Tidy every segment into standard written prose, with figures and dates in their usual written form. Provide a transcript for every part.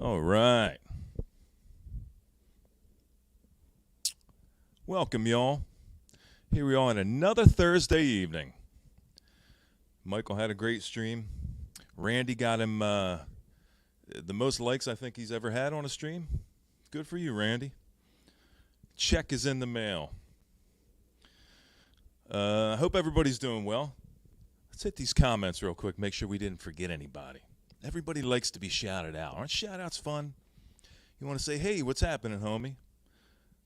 All right. Welcome, y'all. Here we are on another Thursday evening. Michael had a great stream. Randy got him the most likes I think he's ever had on a stream. Good for you, Randy. Check is in the mail. I hope everybody's doing well. Let's hit these comments real quick, make sure we didn't forget anybody. Everybody likes to be shouted out. Aren't shout-outs fun? You want to say, hey, what's happening, homie?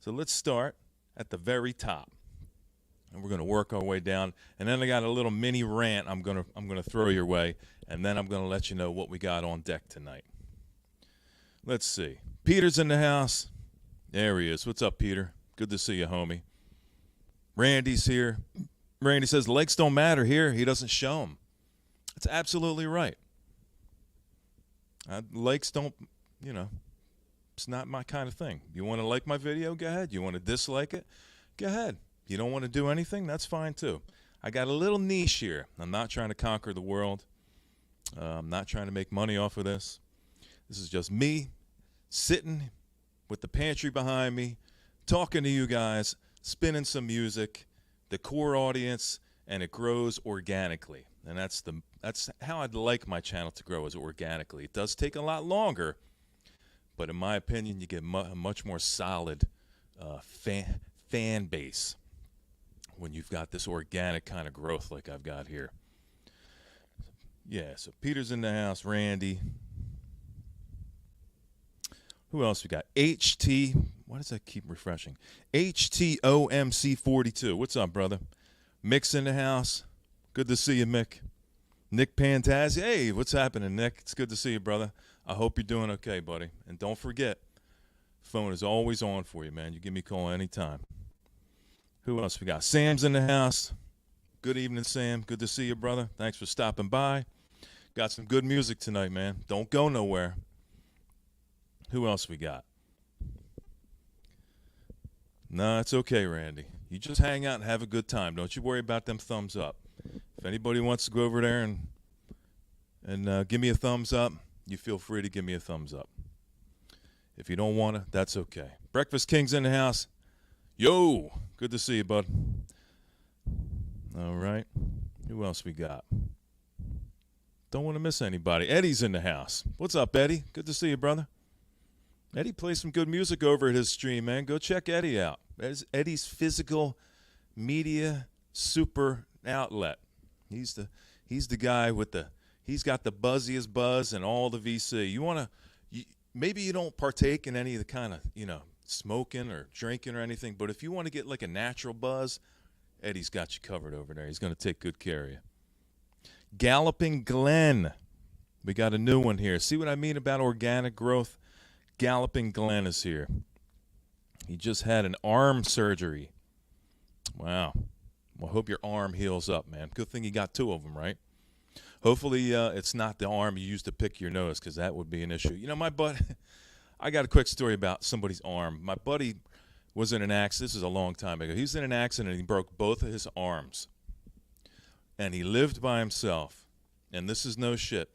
So let's start at the very top. And we're going to work our way down. And then I got a little mini rant I'm going to throw your way. And then I'm going to let you know what we got on deck tonight. Let's see. Peter's in the house. There he is. What's up, Peter? Good to see you, homie. Randy's here. Randy says, likes don't matter here. He doesn't show them. That's absolutely right. Likes don't, it's not my kind of thing. You want to like my video? Go ahead. You want to dislike it? Go ahead. You don't want to do anything? That's fine, too. I got a little niche here. I'm not trying to conquer the world. I'm not trying to make money off of this. This is just me sitting with the pantry behind me, talking to you guys, spinning some music, the core audience, and it grows organically. And that's how I'd like my channel to grow, is organically. It does take a lot longer, but in my opinion, you get a much more solid fan base when you've got this organic kind of growth like I've got here. Yeah, so Peter's in the house, Randy. Who else we got? HT, why does that keep refreshing? HTOMC42. What's up, brother? Mick's in the house. Good to see you, Mick. Nick Pantazzi. Hey, what's happening, Nick? It's good to see you, brother. I hope you're doing okay, buddy. And don't forget, phone is always on for you, man. You give me a call anytime. Who else we got? Sam's in the house. Good evening, Sam. Good to see you, brother. Thanks for stopping by. Got some good music tonight, man. Don't go nowhere. Who else we got? No, it's okay, Randy. You just hang out and have a good time. Don't you worry about them thumbs up. If anybody wants to go over there and give me a thumbs up, you feel free to give me a thumbs up. If you don't want to, that's okay. Breakfast King's in the house. Yo, good to see you, bud. All right. Who else we got? Don't want to miss anybody. Eddie's in the house. What's up, Eddie? Good to see you, brother. Eddie plays some good music over at his stream, man. Go check Eddie out. Eddie's physical media super outlet. He's the guy with he's got the buzziest buzz and all the VC. Maybe you don't partake in any of the kind of, smoking or drinking or anything, but if you want to get like a natural buzz, Eddie's got you covered over there. He's going to take good care of you. Galloping Glenn. We got a new one here. See what I mean about organic growth? Galloping Glenn is here. He just had an arm surgery. Wow. Well, I hope your arm heals up, man. Good thing you got two of them, right? Hopefully it's not the arm you used to pick your nose, because that would be an issue. My buddy, I got a quick story about somebody's arm. My buddy was in an accident. This is a long time ago. He was in an accident and he broke both of his arms. And he lived by himself. And this is no shit.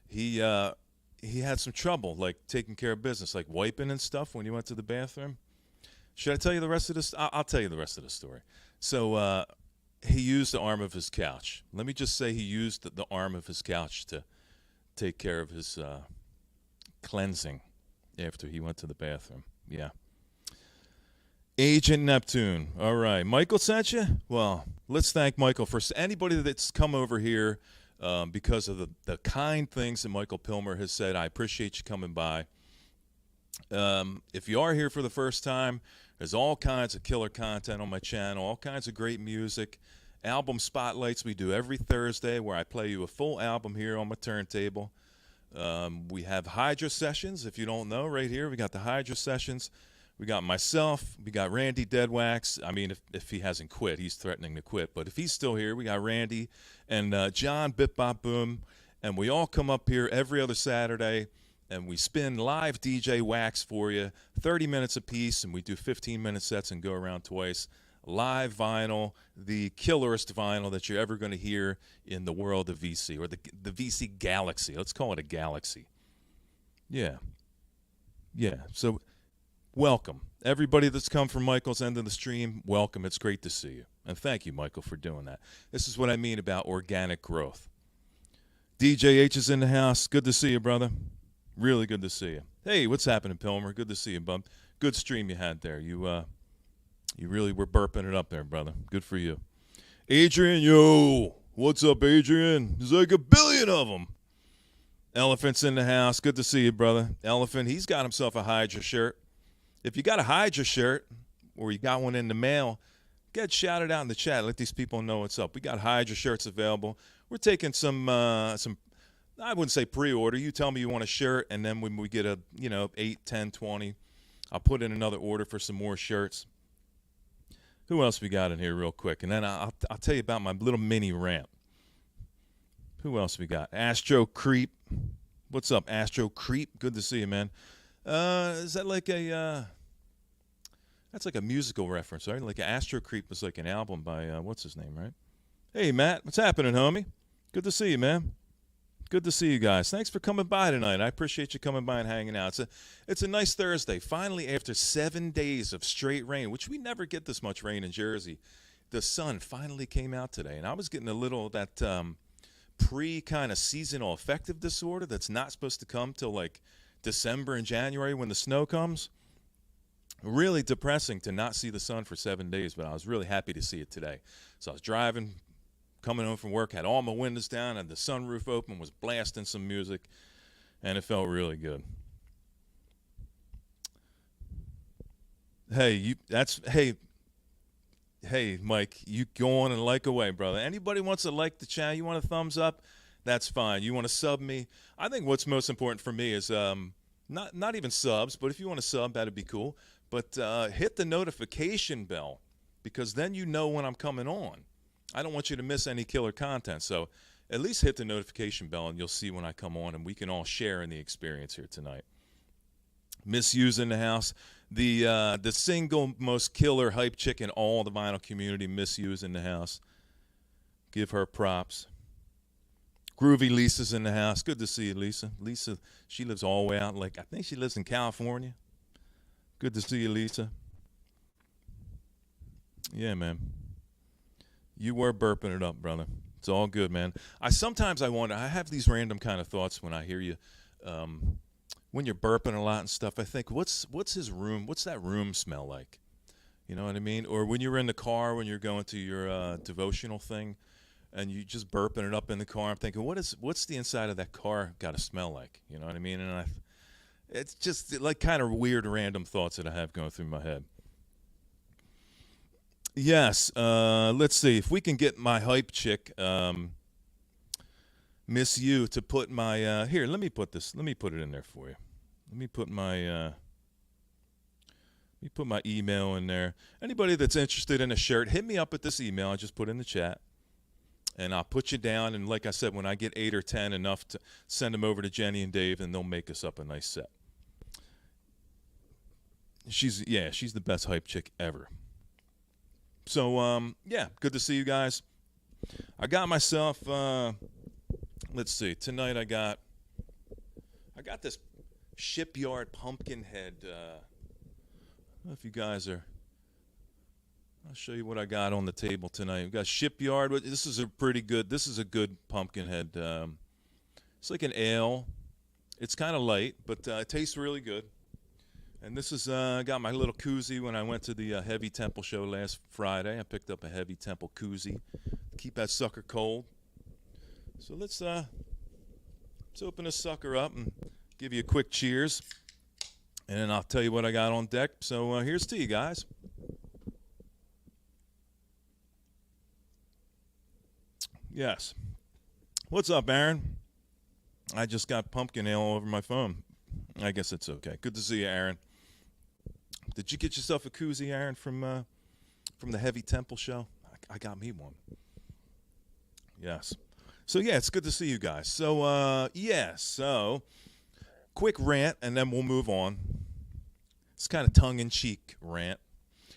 He had some trouble, like taking care of business, like wiping and stuff when he went to the bathroom. Should I tell you the rest of this? I'll tell you the rest of the story. So he used the arm of his couch. Let me just say he used the arm of his couch to take care of his cleansing after he went to the bathroom. Yeah. Agent Neptune. All right. Michael sent you? Well, let's thank Michael for anybody that's come over here because of the kind things that Michael Pilmer has said. I appreciate you coming by. If you are here for the first time, there's all kinds of killer content on my channel, all kinds of great music, album spotlights we do every Thursday where I play you a full album here on my turntable. We have Hydra sessions, if you don't know, right here. We got the Hydra sessions. We got myself. We got Randy Deadwax. I mean, if he hasn't quit, he's threatening to quit. But if he's still here, we got Randy and John Bip Bop Boom. And we all come up here every other Saturday, and we spin live DJ wax for you, 30 minutes apiece, and we do 15-minute sets and go around twice. Live vinyl, the killerest vinyl that you're ever going to hear in the world of VC, or the VC galaxy. Let's call it a galaxy. Yeah. Yeah. So welcome. Everybody that's come from Michael's end of the stream, welcome. It's great to see you. And thank you, Michael, for doing that. This is what I mean about organic growth. DJ H is in the house. Good to see you, brother. Really good to see you. Hey, what's happening, Pilmer? Good to see you, bub. Good stream you had there. You really were burping it up there, brother. Good for you. Adrian, yo. What's up, Adrian? There's like a billion of them. Elephant's in the house. Good to see you, brother. Elephant, he's got himself a Hydra shirt. If you got a Hydra shirt or you got one in the mail, get shouted out in the chat. Let these people know what's up. We got Hydra shirts available. We're taking some I wouldn't say pre-order. You tell me you want a shirt, and then when we get 8, 10, 20, I'll put in another order for some more shirts. Who else we got in here real quick? And then I'll tell you about my little mini rant. Who else we got? Astro Creep. What's up, Astro Creep? Good to see you, man. Is that like that's like a musical reference, right? Like Astro Creep was like an album by, what's his name, right? Hey, Matt. What's happening, homie? Good to see you, man. Good to see you guys. Thanks for coming by tonight. I appreciate you coming by and hanging out. It's a nice Thursday. Finally, after 7 days of straight rain, which we never get this much rain in Jersey, the sun finally came out today. And I was getting a little of that pre-kind of seasonal affective disorder that's not supposed to come till like December and January when the snow comes. Really depressing to not see the sun for 7 days, but I was really happy to see it today. So I was driving, coming home from work, had all my windows down, and the sunroof open, was blasting some music, and it felt really good. Hey, hey, Mike, you go on and like away, brother. Anybody wants to like the channel, you want a thumbs up, that's fine. You want to sub me? I think what's most important for me is not even subs, but if you want to sub, that'd be cool. But hit the notification bell, because then you know when I'm coming on. I don't want you to miss any killer content. So at least hit the notification bell and you'll see when I come on, and we can all share in the experience here tonight. Misuse in the house. The single most killer hype chick in all the vinyl community, Misuse in the house. Give her props. Groovy Lisa's in the house. Good to see you, Lisa. Lisa, she lives all the way out. I think she lives in California. Good to see you, Lisa. Yeah, man. You were burping it up, brother. It's all good, man. Sometimes I wonder, I have these random kind of thoughts when I hear you, when you're burping a lot and stuff. I think, what's that room smell like? You know what I mean? Or when you're in the car, when you're going to your devotional thing, and you just burping it up in the car, I'm thinking, what's the inside of that car got to smell like? You know what I mean? And it's just like kind of weird, random thoughts that I have going through my head. Yes, let's see if we can get my hype chick, Miss You, to put my here. Let me put it in there for you. Let me put my email in there. Anybody that's interested in a shirt, hit me up at this email I just put in the chat, and I'll put you down. And like I said, when I get 8 or 10 enough, to send them over to Jenny and Dave, and they'll make us up a nice set. She's the best hype chick ever. So, yeah, good to see you guys. I got myself, let's see, tonight I got this Shipyard Pumpkinhead. I don't know if you guys are, I'll show you what I got on the table tonight. We've got Shipyard. This is a good Pumpkinhead. It's like an ale. It's kind of light, but it tastes really good. And this is, I got my little koozie when I went to the Heavy Temple show last Friday. I picked up a Heavy Temple koozie. Keep that sucker cold. So let's open this sucker up and give you a quick cheers. And then I'll tell you what I got on deck. So here's to you guys. Yes. What's up, Aaron? I just got pumpkin ale all over my phone. I guess it's okay. Good to see you, Aaron. Did you get yourself a koozie, Aaron, from the Heavy Temple show? I got me one. Yes. So, yeah, it's good to see you guys. So, so quick rant, and then we'll move on. It's kind of tongue-in-cheek rant.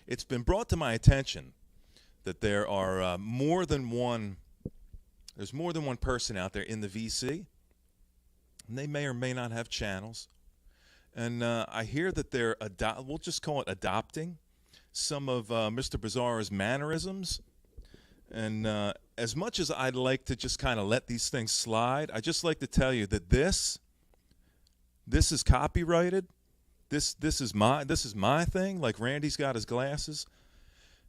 It's been brought to my attention that there are more than one person out there in the VC, and they may or may not have channels. And I hear that they're we'll just call it adopting some of Mr. Bizarro's mannerisms. And as much as I'd like to just kind of let these things slide, I just like to tell you that this is copyrighted. This is my thing. Like Randy's got his glasses,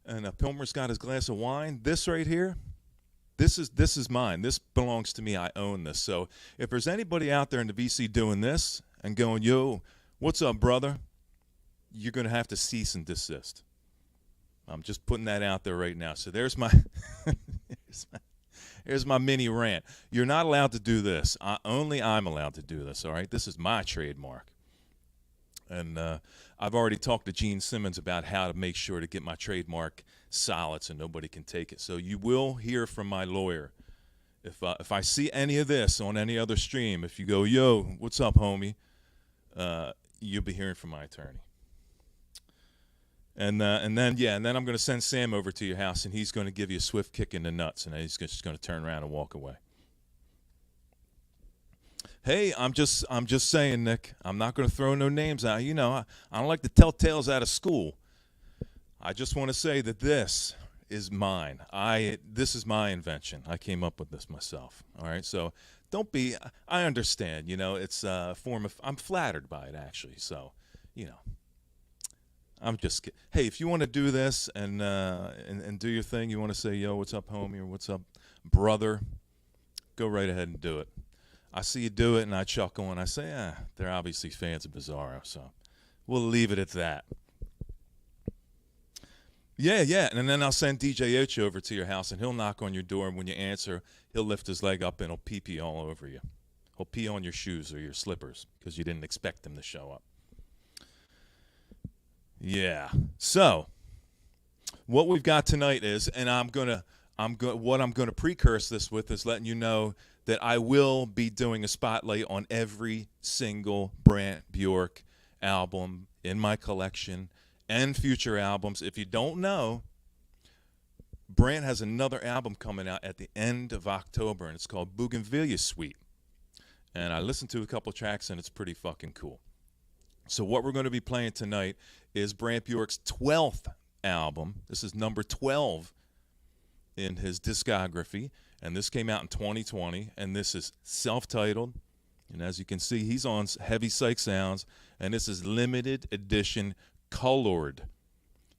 and Pilmer's got his glass of wine. This right here, this is mine. This belongs to me. I own this. So if there's anybody out there in the VC doing this and going, "Yo, what's up, brother?" You're gonna have to cease and desist. I'm just putting that out there right now. So there's my here's my mini rant. You're not allowed to do this. Only I'm allowed to do this. All right. This is my trademark. And I've already talked to Gene Simmons about how to make sure to get my trademark solid so nobody can take it. So you will hear from my lawyer. If I see any of this on any other stream, if you go, "Yo, what's up, homie?" You'll be hearing from my attorney. And then I'm going to send Sam over to your house, and he's going to give you a swift kick in the nuts, and then he's just going to turn around and walk away. Hey, I'm just saying, Nick. I'm not going to throw no names out. You know, I don't like to tell tales out of school. I just want to say that this is mine. This is my invention. I came up with this myself. All right, so don't be. I understand. You know, it's a form of. I'm flattered by it, actually. So, you know. I'm just kidding. Hey, if you want to do this and do your thing, you want to say, "Yo, what's up, homie?" or "What's up, brother?" Go right ahead and do it. I see you do it, and I chuckle, and I say, they're obviously fans of Bizarro, so we'll leave it at that. Yeah, and then I'll send DJ Ocho over to your house, and he'll knock on your door, and when you answer, he'll lift his leg up, and he'll pee all over you. He'll pee on your shoes or your slippers because you didn't expect him to show up. Yeah. So, what we've got tonight is, and what I'm gonna precurse this with is letting you know that I will be doing a spotlight on every single Brant Bjork album in my collection and future albums. If you don't know, Brant has another album coming out at the end of October, and it's called Bougainvillea Suite. And I listened to a couple tracks, and it's pretty fucking cool. So what we're going to be playing tonight is Brant Bjork's 12th album. This is number 12 in his discography, and this came out in 2020, and this is self-titled. And as you can see, he's on Heavy Psych Sounds, and this is limited edition colored.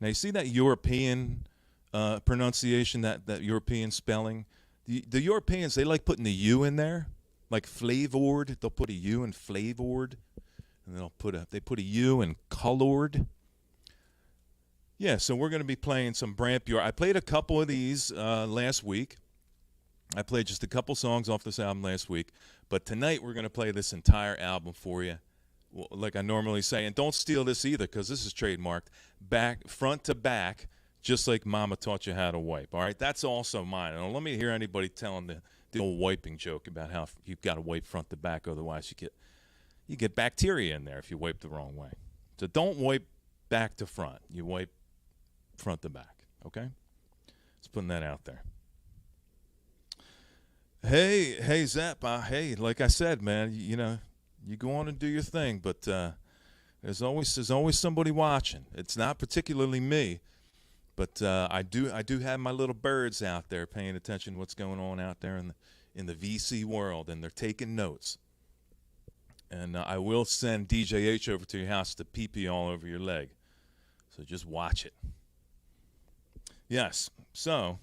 Now, you see that European pronunciation, that European spelling? The Europeans, they like putting the U in there, like flavored. They'll put a U in flavored. And they put a U in colored. Yeah, so we're going to be playing some Brant Bjork. I played a couple of these last week. I played just a couple songs off this album last week. But tonight we're going to play this entire album for you, like I normally say. And don't steal this either, because this is trademarked, front to back, just like Mama taught you how to wipe. All right, that's also mine. And don't let me hear anybody telling the old wiping joke about how you've got to wipe front to back, otherwise you get bacteria in there if you wipe the wrong way. So don't wipe back to front. You wipe front to back, okay? Just putting that out there. Hey, Zep. Hey, like I said, man, you know, you go on and do your thing, but there's always somebody watching. It's not particularly me, but I do have my little birds out there paying attention to what's going on out there in the VC world, and they're taking notes. And I will send DJ H over to your house to pee all over your leg. So just watch it. Yes. So.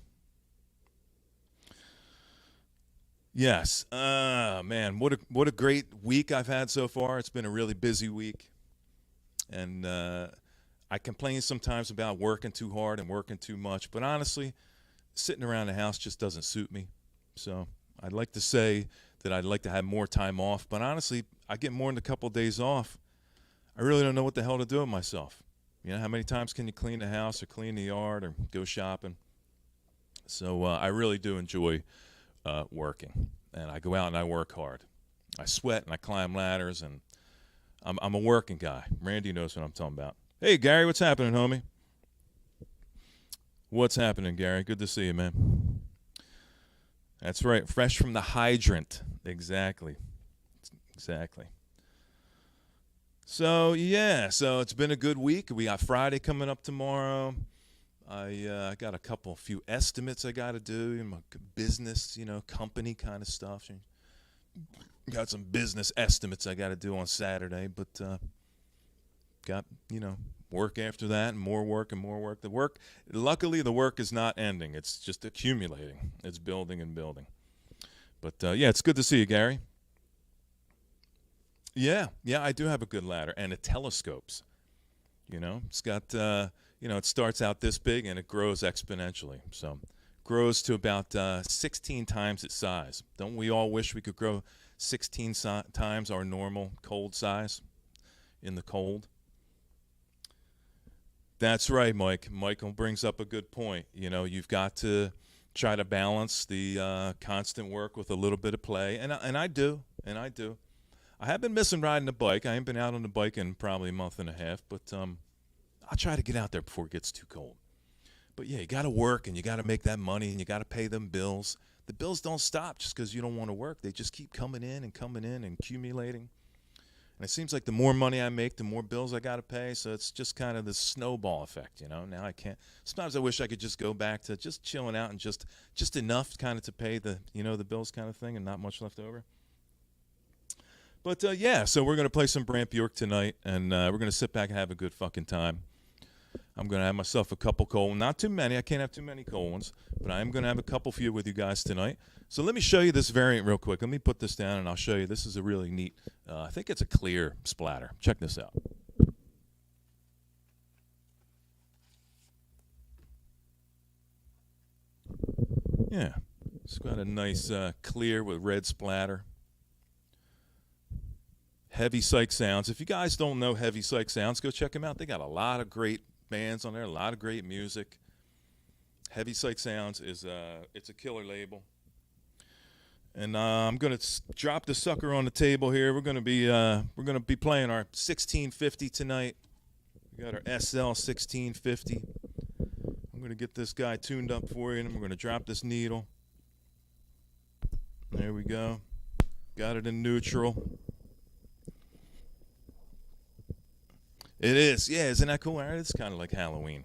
Yes. Man, what a great week I've had so far. It's been a really busy week. And I complain sometimes about working too hard and working too much. But honestly, sitting around the house just doesn't suit me. So I'd like to say that I'd like to have more time off. But honestly, I get more than a couple of days off. I really don't know what the hell to do with myself. You know, how many times can you clean the house or clean the yard or go shopping? So I really do enjoy working. And I go out and I work hard. I sweat and I climb ladders, and I'm a working guy. Randy knows what I'm talking about. Hey, Gary, what's happening, homie? What's happening, Gary? Good to see you, man. That's right. Fresh from the hydrant. Exactly. So it's been a good week. We got Friday coming up tomorrow. I got few estimates I got to do in my business, company kind of stuff. Got some business estimates I got to do on Saturday, but got work after that, and more work and more work. Luckily, the work is not ending. It's just accumulating. It's building and building. But it's good to see you, Gary. Yeah, I do have a good ladder, and it telescopes. It's got it starts out this big and it grows exponentially. So grows to about 16 times its size. Don't we all wish we could grow 16 times our normal cold size in the cold? That's right, Mike. Michael brings up a good point. You've got to try to balance the constant work with a little bit of play, and I do. I have been missing riding the bike. I ain't been out on the bike in probably a month and a half, but I'll try to get out there before it gets too cold. But yeah, you got to work, and you got to make that money, and you got to pay them bills. The bills don't stop just because you don't want to work. They just keep coming in and accumulating. And it seems like the more money I make, the more bills I got to pay. So it's just kind of this snowball effect, Now I can't. Sometimes I wish I could just go back to just chilling out and just enough kind of to pay the the bills kind of thing, and not much left over. But so we're going to play some Brant Bjork tonight, and we're going to sit back and have a good fucking time. I'm going to have myself a couple cold, not too many. I can't have too many cold ones, but I am going to have a couple few with you guys tonight. So let me show you this variant real quick. Let me put this down, and I'll show you. This is a really neat, I think it's a clear splatter. Check this out. Yeah, it's got a nice clear with red splatter. Heavy Psych Sounds. If you guys don't know Heavy Psych Sounds, go check them out. They got a lot of great bands on there, a lot of great music. Heavy Psych Sounds is it's a killer label. And I'm gonna drop the sucker on the table here. We're gonna be playing our 1650 tonight. We got our SL 1650. I'm gonna get this guy tuned up for you, and we're gonna drop this needle. There we go. Got it in neutral. It is, yeah. Isn't that cool? It's kind of like Halloween.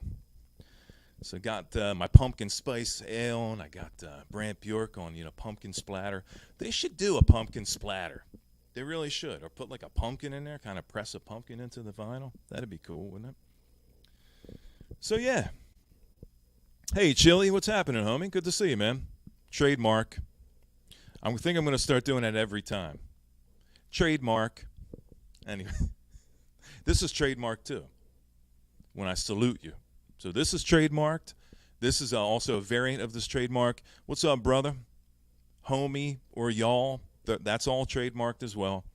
So I got my pumpkin spice ale, and I got Brant Bjork on pumpkin splatter. They should do a pumpkin splatter. They really should, or put like a pumpkin in there, kind of press a pumpkin into the vinyl. That'd be cool, wouldn't it? So yeah. Hey, Chili, what's happening, homie? Good to see you, man. Trademark. I think I'm going to start doing that every time. Trademark. Anyway. This is trademark too, when I salute you. So this is trademarked. This is also a variant of this trademark. What's up, brother? Homie or y'all? That's all trademarked as well.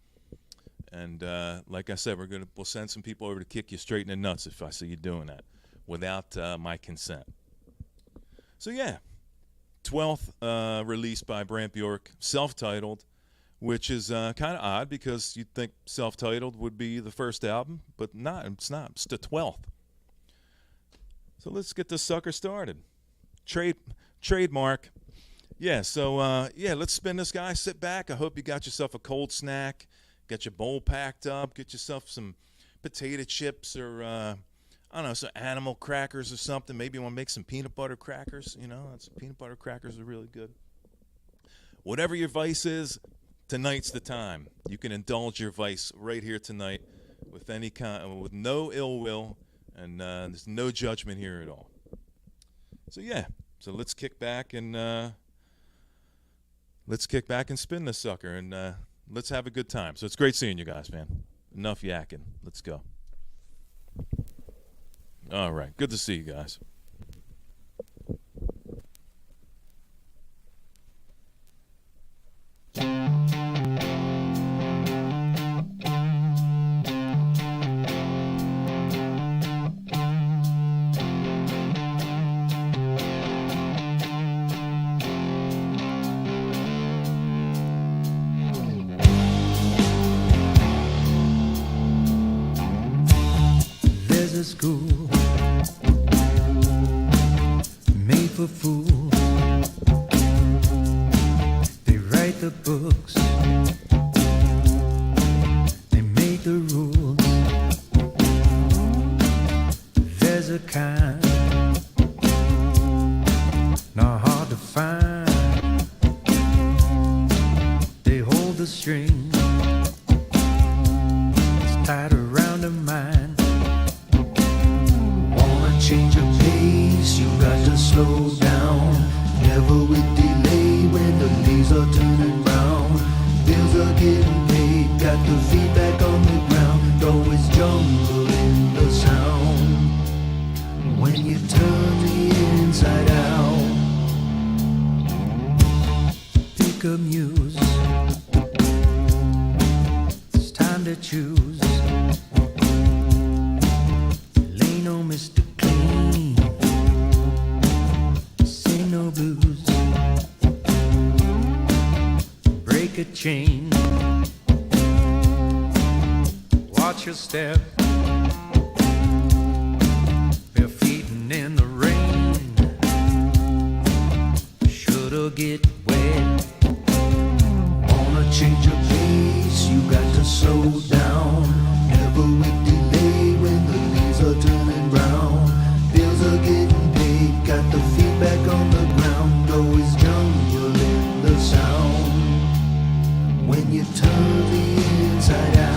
And like I said, we'll send some people over to kick you straight in the nuts if I see you doing that without my consent. So yeah, 12th released by Brant Bjork, self-titled. Which is kind of odd because you'd think self-titled would be the first album, but it's not. It's the 12th. So let's get this sucker started. Trademark. Yeah, so let's spin this guy. Sit back. I hope you got yourself a cold snack. Got your bowl packed up. Get yourself some potato chips or, I don't know, some animal crackers or something. Maybe you want to make some peanut butter crackers. Peanut butter crackers are really good. Whatever your vice is, tonight's the time. You can indulge your vice right here tonight with with no ill will, and there's no judgment here at all. So let's kick back and spin this sucker, and let's have a good time. So it's great seeing you guys, man. Enough yakking. Let's go. All right, good to see you guys. School made for fools. They write the books, they make the rules. a kind, not hard to find. They hold the string, it's tied around her mind. Wanna change your pace, you got to slow down. Never with delay when the leaves are turning brown. Bills are getting paid, got the feedback on the ground. Always jungle in the sound. When you turn the inside out, pick a muse, it's time to choose. Lay no Mr. Clean, sing no blues. Break a chain, watch your step. Bare feet in the rain, shoulda get wet. Wanna change your pace, you got to slow down. Never with delay when the leaves are turning brown. Bills are getting paid, got the feedback on the ground. Always jungle in the sound. When you turn the inside out.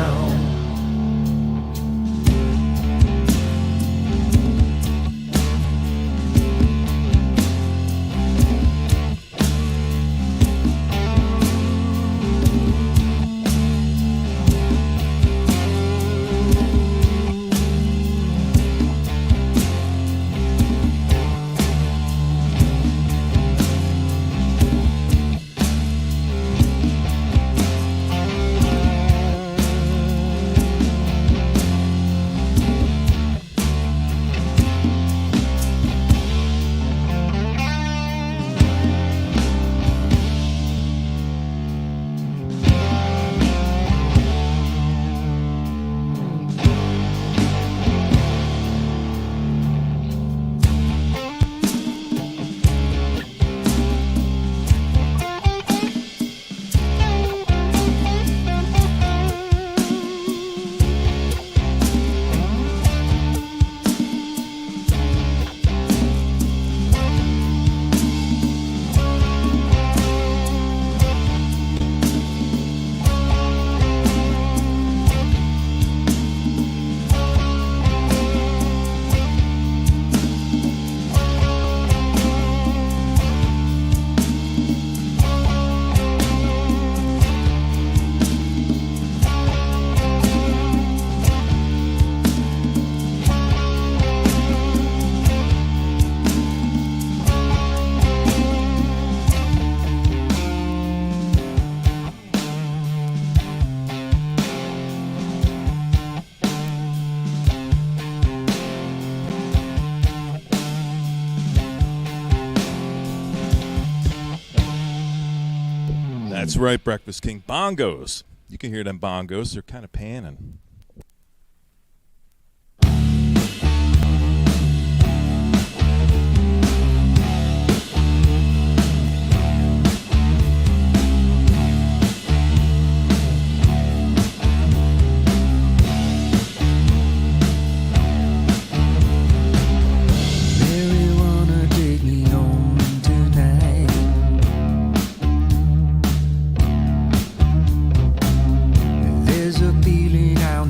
That's right, Breakfast King. Bongos. You can hear them bongos. They're kind of panning. There's a feeling out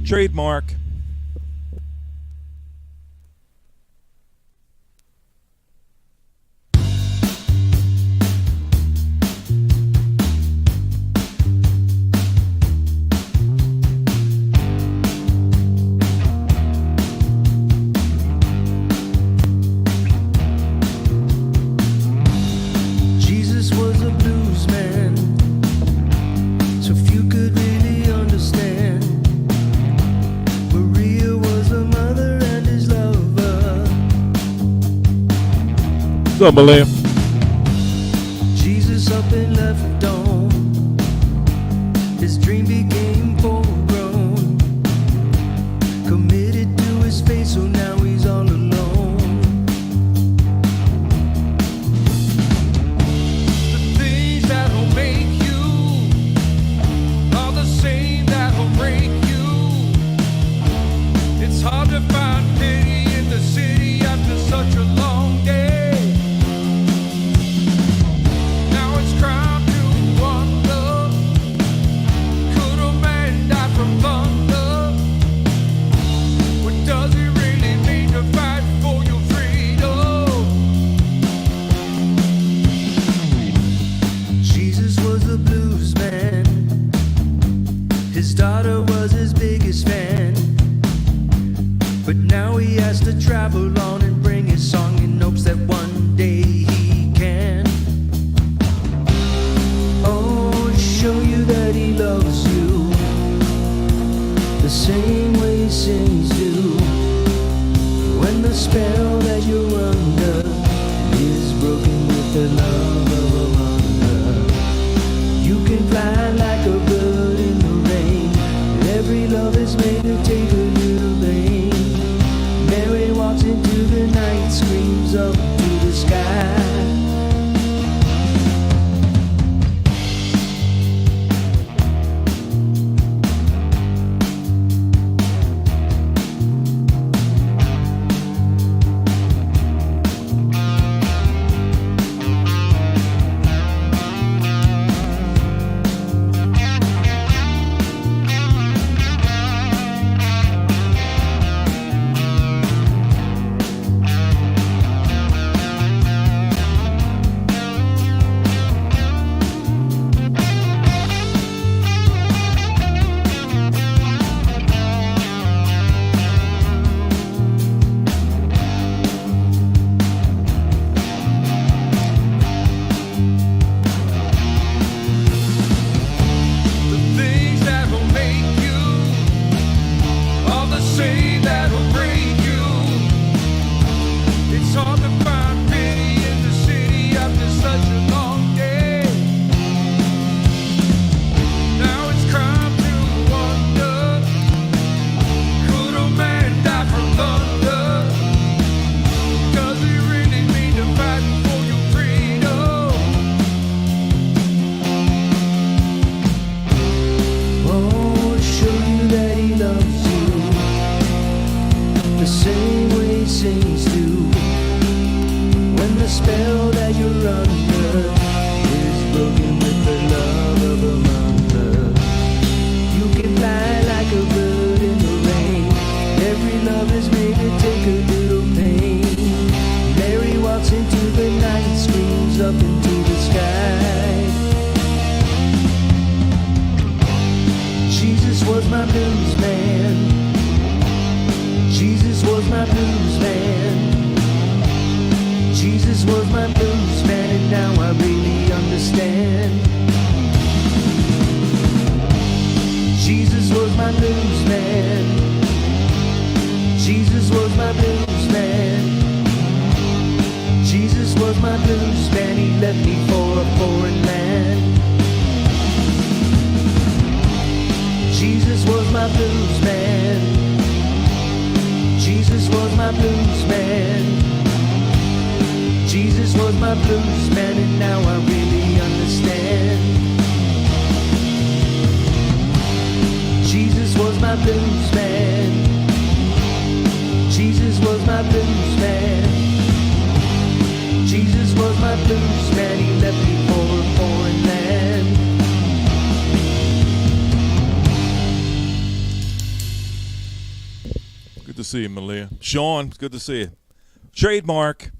Trademark. Jesus was a blues man, so few could really understand. Maria was a mother and his lover. What's up, Malia? Jesus up and left home. His dream became full grown. Committed to his faith, so now he's all alone. The things that'll make you are the same that'll break you. It's hard to find pity in the city after such a long day. Now it's crime to wonder, could a man die from thunder? What does it really mean to fight for your freedom? Jesus was a blues man. His daughter was his biggest fan. But now he has to travel on and bring his song in hopes that one day he can. Oh, show you that he loves you the same way he sings do. When the spell that you're under is broken with the love of a wonder, you can fly like a bird in the rain. Every love is made to take a little pain. Mary walks into the night, screams up to the sky. The things that will make you are the same that will break you. It's hard to find pity in the city after such a long day. Now it's crime to wonder, could a man die from thunder? Does it really mean to fight for your freedom? Oh, show you that he loves you the same way he sings do. When the spell that you're under is broken with the love of a mother, you can fly like a bird in the rain. Every love is made to take a little pain. Mary walks into the night, screams up into the sky. Jesus was my blues man. Jesus was my blues man. Jesus was my blues man, and now I really understand. Jesus was my blues man. Jesus was my blues man. Jesus was my blues man. He left me for a foreign land. Jesus was my blues man. Jesus was my blues man. Jesus was my blues man, and now I really understand. Jesus was my blues man. Jesus was my blues man. Jesus was my blues man. He left me for a foreign land. to see you, Malia. Sean, it's good to see you. Trademark.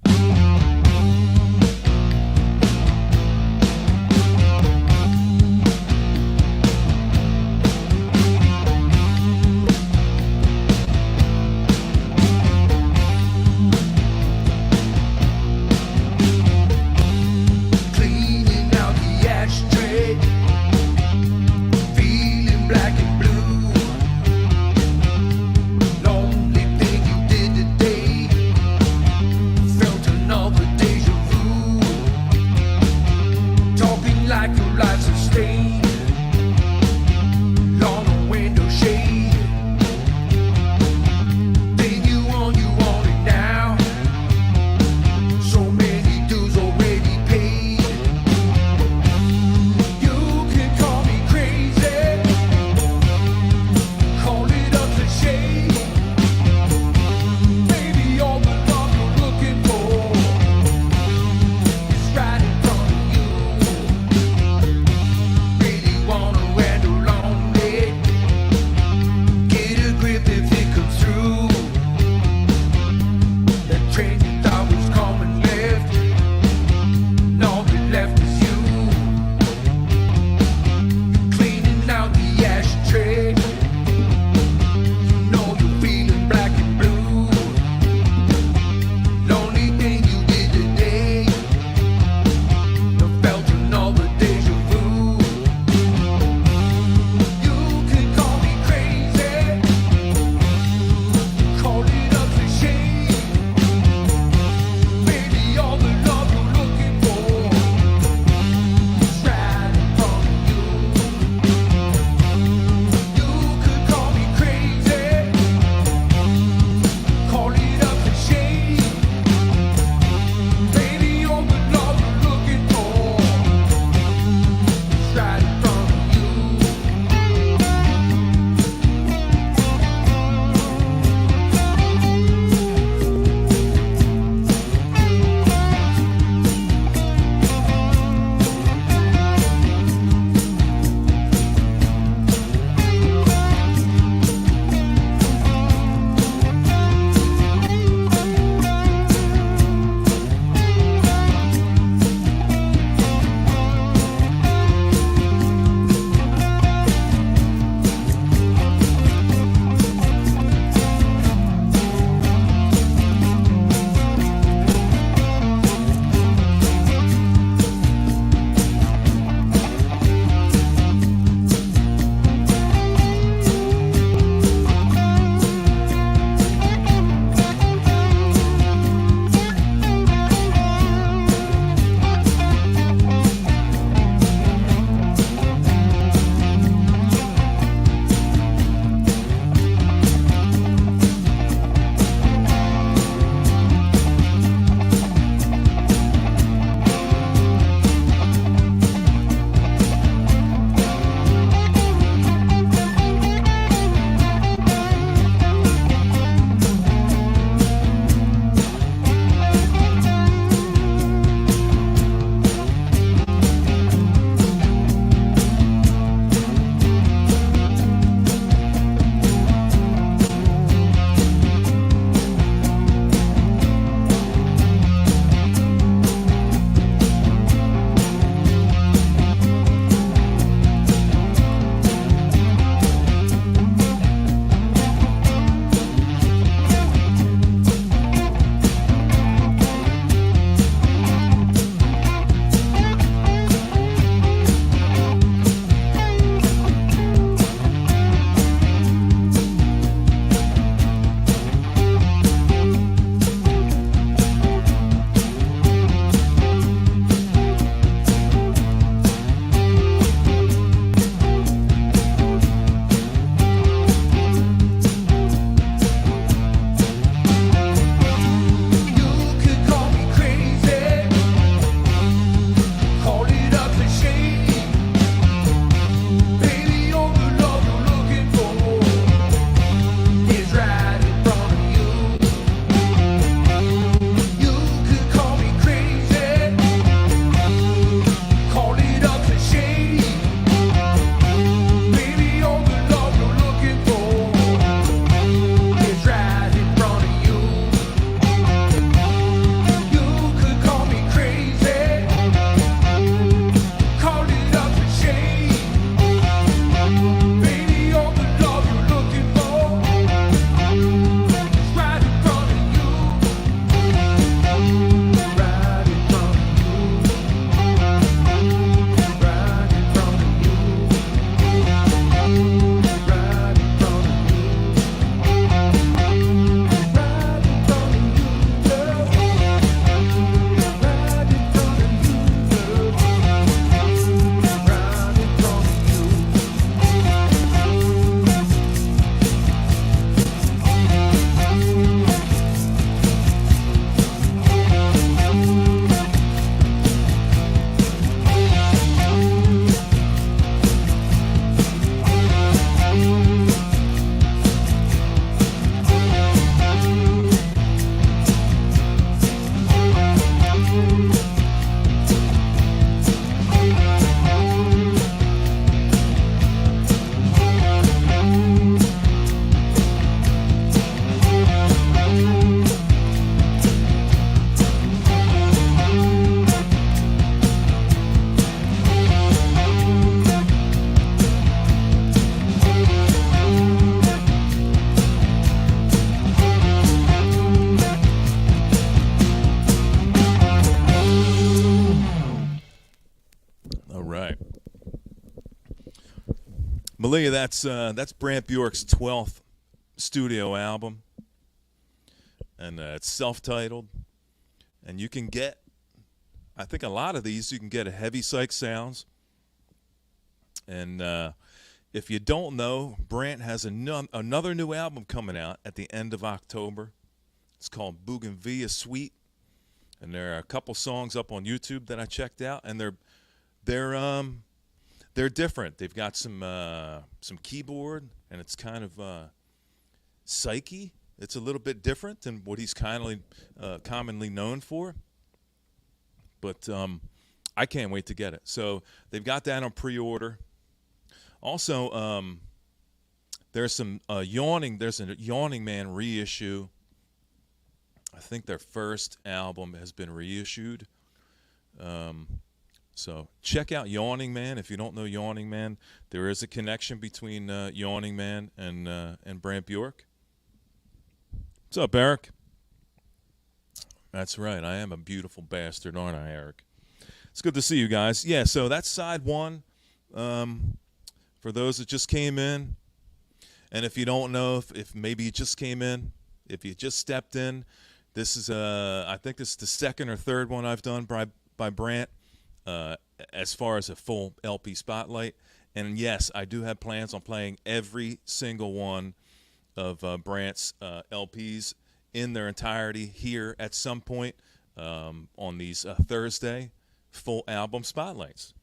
Cleaning out the ashtray, feeling black and blue. Lonely thing you did today, felt Malia, that's Brant Bjork's 12th studio album, and it's self-titled. And you can get, I think a lot of these you can get a heavy psych sounds. And if you don't know, Brant has another new album coming out at the end of October. It's called Bougainvillea Suite, and there are a couple songs up on YouTube that I checked out, and they're different. They've got some keyboard, and it's kind of psyche. It's a little bit different than what he's commonly known for. But I can't wait to get it. So they've got that on pre-order. Also, there's a Yawning Man reissue. I think their first album has been reissued. So check out Yawning Man. If you don't know Yawning Man, there is a connection between Yawning Man and Brant Bjork. What's up, Eric? That's right. I am a beautiful bastard, aren't I, Eric? It's good to see you guys. Yeah, so that's side one. For those that just came in, and if you don't know, if maybe you just came in, if you just stepped in, this is I think this is the second or third one I've done by Brant as far as a full LP spotlight. And yes, I do have plans on playing every single one of Brant's LPs in their entirety here at some point on these Thursday full album spotlights.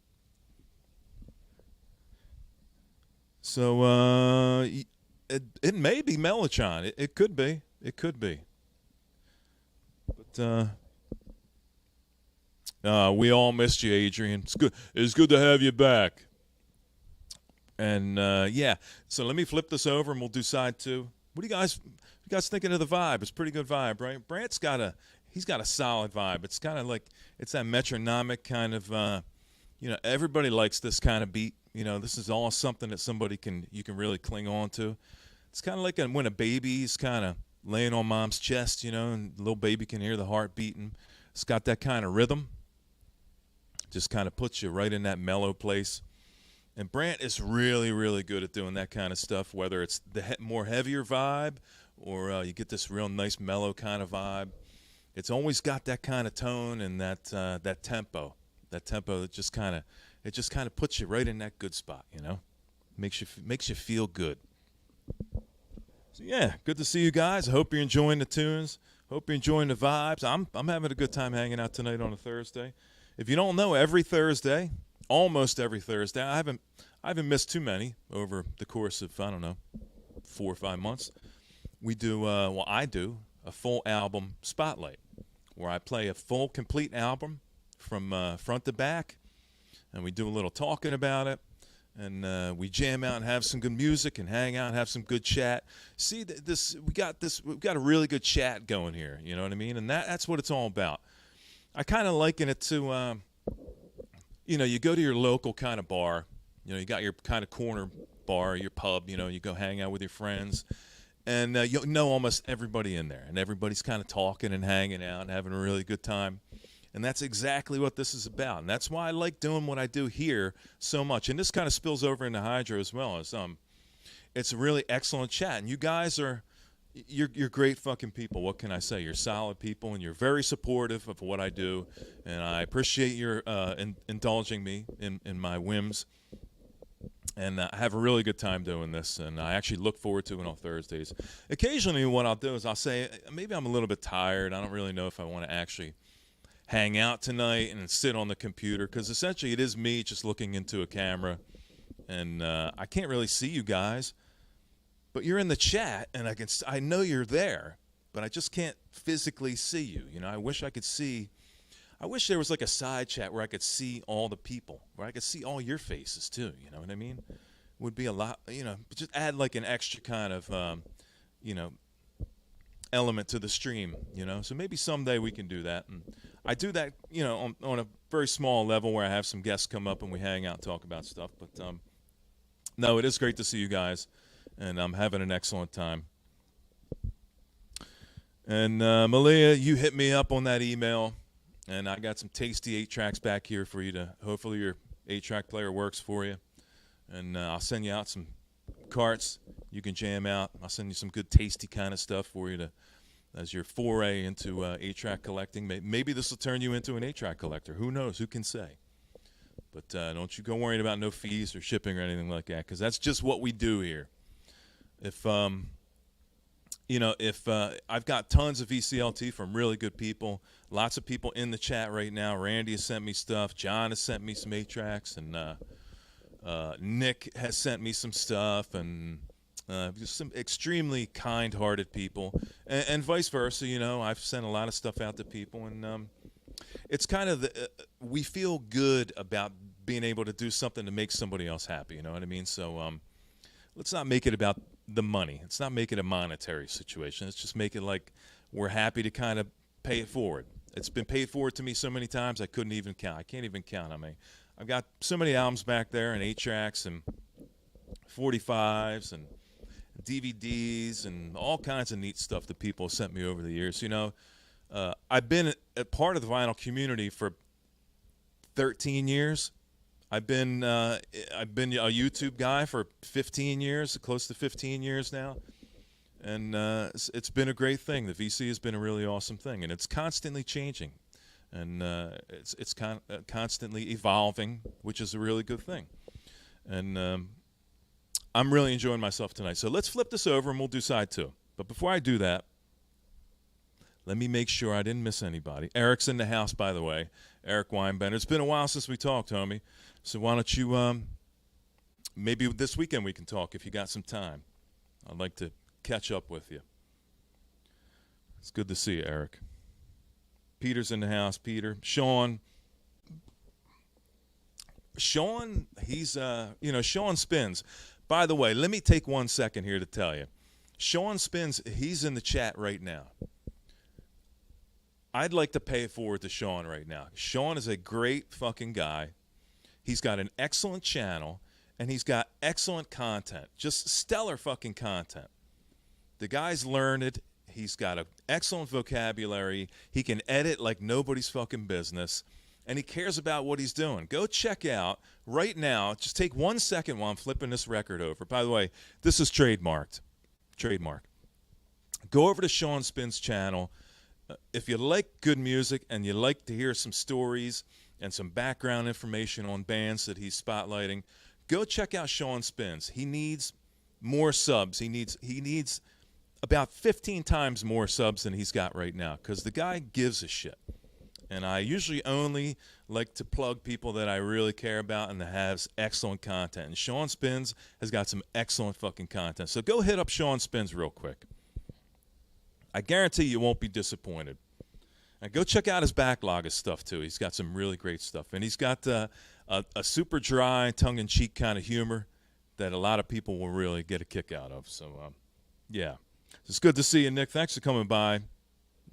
So it may be Mellotron. It could be. It could be. But we all missed you, Adrian. It's good. It's good to have you back. And yeah, so let me flip this over and we'll do side two. What do you guys thinking of the vibe? It's a pretty good vibe, right? Brant's got a solid vibe. It's kind of like it's that metronomic kind of everybody likes this kind of beat. This is all something that you can really cling on to. It's kind of like when a baby's kind of laying on mom's chest, and the little baby can hear the heart beating. It's got that kind of rhythm. Just kind of puts you right in that mellow place. And Brant is really, really good at doing that kind of stuff, whether it's the more heavier vibe or you get this real nice mellow kind of vibe. It's always got that kind of tone and that tempo. That tempo that just kind of puts you right in that good spot, makes you feel good. So yeah, good to see you guys. I hope you're enjoying the tunes. Hope you're enjoying the vibes. I'm having a good time hanging out tonight on a Thursday. If you don't know, every Thursday, almost every Thursday, I haven't missed too many over the course of 4 or 5 months. We do I do a full album spotlight where I play a full complete album from front to back, and we do a little talking about it, and we jam out and have some good music and hang out and have some good chat. See, we've got a really good chat going here, you know what I mean? And that's what it's all about. I kind of liken it to, you go to your local kind of bar, you got your kind of corner bar, your pub, you go hang out with your friends, and you know almost everybody in there, and everybody's kind of talking and hanging out and having a really good time. And that's exactly what this is about. And that's why I like doing what I do here so much. And this kind of spills over into Hydro as well. It's a really excellent chat. And you guys you're great fucking people. What can I say? You're solid people, and you're very supportive of what I do. And I appreciate your indulging me in my whims. And I have a really good time doing this, and I actually look forward to it on Thursdays. Occasionally what I'll do is I'll say, maybe I'm a little bit tired. I don't really know if I want to actually hang out tonight and sit on the computer, because essentially it is me just looking into a camera, and I can't really see you guys, but you're in the chat, and I know you're there, but I just can't physically see you. I wish there was like a side chat where I could see all the people, where I could see all your faces too. You know what I mean? Would be a lot. Just add like an extra kind of element to the stream. So maybe someday we can do that. And I do that, on a very small level where I have some guests come up and we hang out and talk about stuff. But no, it is great to see you guys, and I'm having an excellent time. And Malia, you hit me up on that email, and I got some tasty 8-tracks back here for you hopefully your 8-track player works for you. and I'll send you out some carts you can jam out. I'll send you some good tasty kind of stuff for you to as your foray into 8-track collecting. Maybe this will turn you into an 8-track collector. Who knows? Who can say? But don't you go worrying about no fees or shipping or anything like that, because that's just what we do here. If I've got tons of VCLT from really good people, lots of people in the chat right now. Randy has sent me stuff. John has sent me some 8-tracks, and Nick has sent me some stuff, and just some extremely kind-hearted people, and vice versa. I've sent a lot of stuff out to people, and it's kind of we feel good about being able to do something to make somebody else happy. You know what I mean? So let's not make it about the money. Let's not make it a monetary situation. Let's just make it like we're happy to kind of pay it forward. It's been paid forward to me so many times I couldn't even count. I can't even count how many. I've got so many albums back there, and 8-tracks and 45s and DVDs and all kinds of neat stuff that people have sent me over the years. I've been a part of the vinyl community for 13 years. I've been a YouTube guy for 15 years, close to 15 years now, and it's been a great thing. The VC has been a really awesome thing, and it's constantly changing, and it's constantly evolving, which is a really good thing. And I'm really enjoying myself tonight. So let's flip this over, and we'll do side 2. But before I do that, let me make sure I didn't miss anybody. Eric's in the house, by the way. Eric Weinbender. It's been a while since we talked, homie. So why don't you, maybe this weekend we can talk if you got some time. I'd like to catch up with you. It's good to see you, Eric. Peter's in the house. Peter. Sean, he's, Sean Spins. By the way, let me take 1 second here to tell you. Sean Spins, he's in the chat right now. I'd like to pay it forward to Sean right now. Sean is a great fucking guy. He's got an excellent channel, and he's got excellent content. Just stellar fucking content. The guy's learned. He's got an excellent vocabulary. He can edit like nobody's fucking business, and he cares about what he's doing. Go check out right now. Just take 1 second while I'm flipping this record over. By the way, this is trademarked. Trademark. Go over to Sean Spin's channel. If you like good music and you like to hear some stories and some background information on bands that he's spotlighting, go check out Sean Spins. He needs more subs. He needs about 15 times more subs than he's got right now, because the guy gives a shit. And I usually only like to plug people that I really care about and that has excellent content. And Sean Spins has got some excellent fucking content. So go hit up Sean Spins real quick. I guarantee you won't be disappointed. And go check out his backlog of stuff, too. He's got some really great stuff. And he's got a super dry, tongue-in-cheek kind of humor that a lot of people will really get a kick out of. So, yeah. It's good to see you, Nick. Thanks for coming by.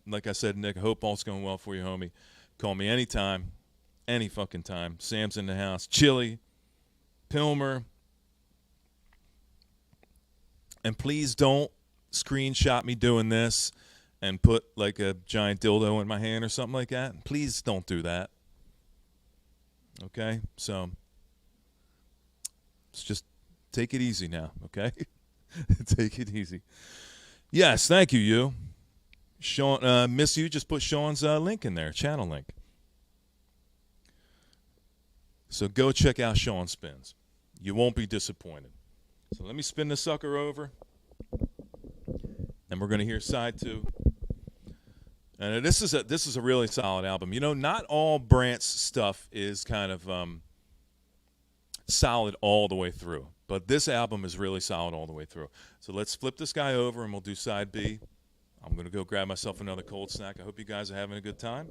Like I said, Nick, I hope all's going well for you, homie. Call me anytime, any fucking time. Sam's in the house. Chili, Pilmer. And please don't screenshot me doing this and put like a giant dildo in my hand or something like that. Please don't do that. Okay? So let's just take it easy now, okay? Take it easy. Yes, thank you. Sean, Miss You just put Sean's link in there, channel link. So go check out Sean Spins. You won't be disappointed. So let me spin the sucker over. And we're going to hear side 2. And this is a really solid album. Not all Brant's stuff is kind of solid all the way through. But this album is really solid all the way through. So let's flip this guy over and we'll do side B. I'm going to go grab myself another cold snack. I hope you guys are having a good time.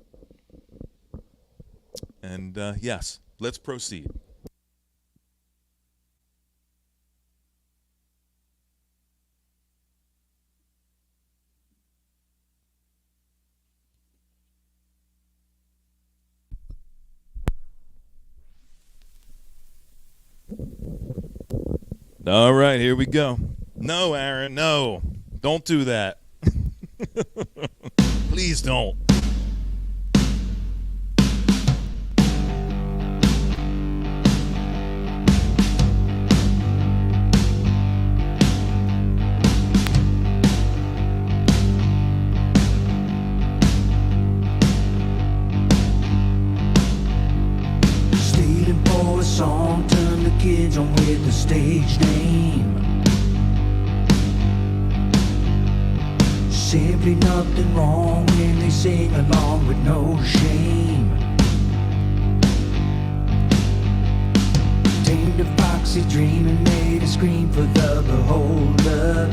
And, yes, let's proceed. All right, here we go. No, Aaron, no. Don't do that. Please don't. Simply nothing wrong when they sing along with no shame. Tamed a foxy dream and made a scream for the beholder.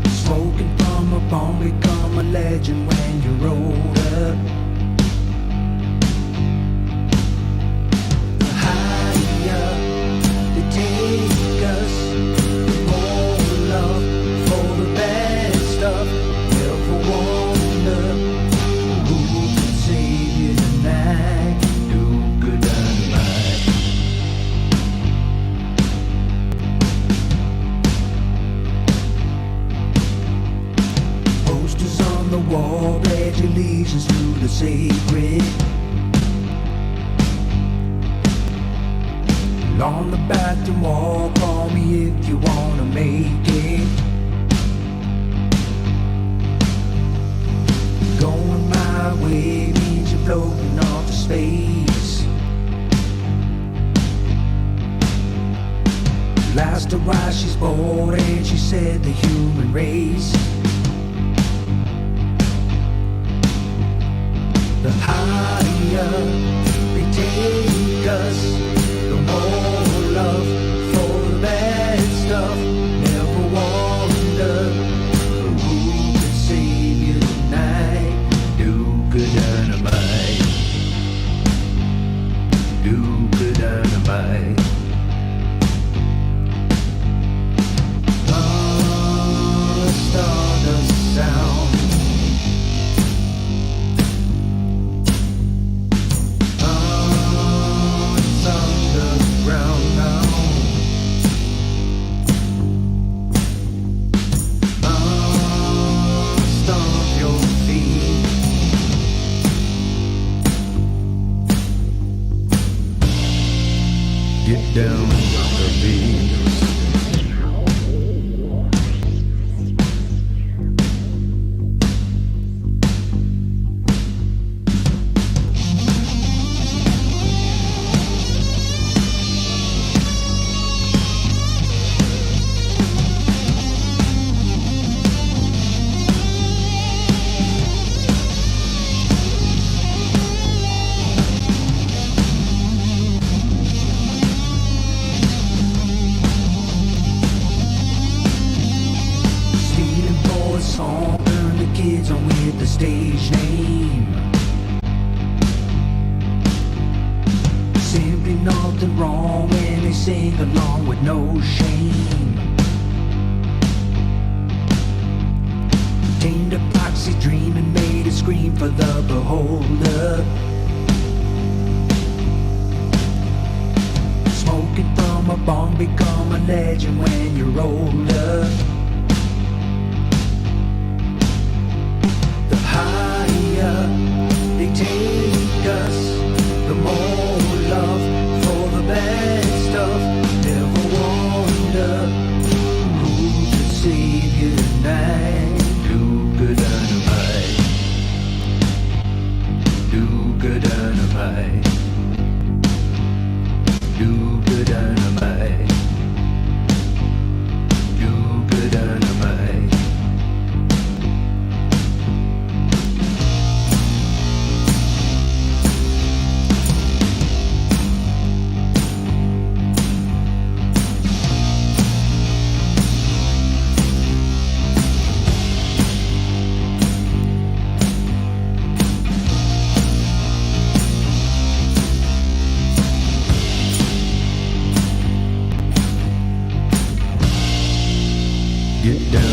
Smoking from a bomb, become a legend when you're older. The higher they take us, the more love for the bad stuff. Never wonder who can save you tonight. Do good dynamite. Posters on the wall, pledge allegiance to the sacred. On the bathroom wall, call me if you wanna make it. Going my way means you're floating off to space. You asked her why she's bored and she said the human race. The higher they take us, the more love for the bad stuff. Never wonder who can save you tonight. Do good dynamite. Do good dynamite. Stardust sound. It's underground now. Stomp your feet. Get down on the beat. Stealing for a song, turn the kids on with the stage name. Simply nothing wrong when they sing along with no shame. Tamed a foxy dream and made a scream for the beholder. Smoking from a bong, become a legend when you're older. The higher they take us, the more love for the bad stuff. Never wonder who can save you tonight. Do good dynamite. Do good dynamite. Do good dynamite. Do good dynamite. Get down.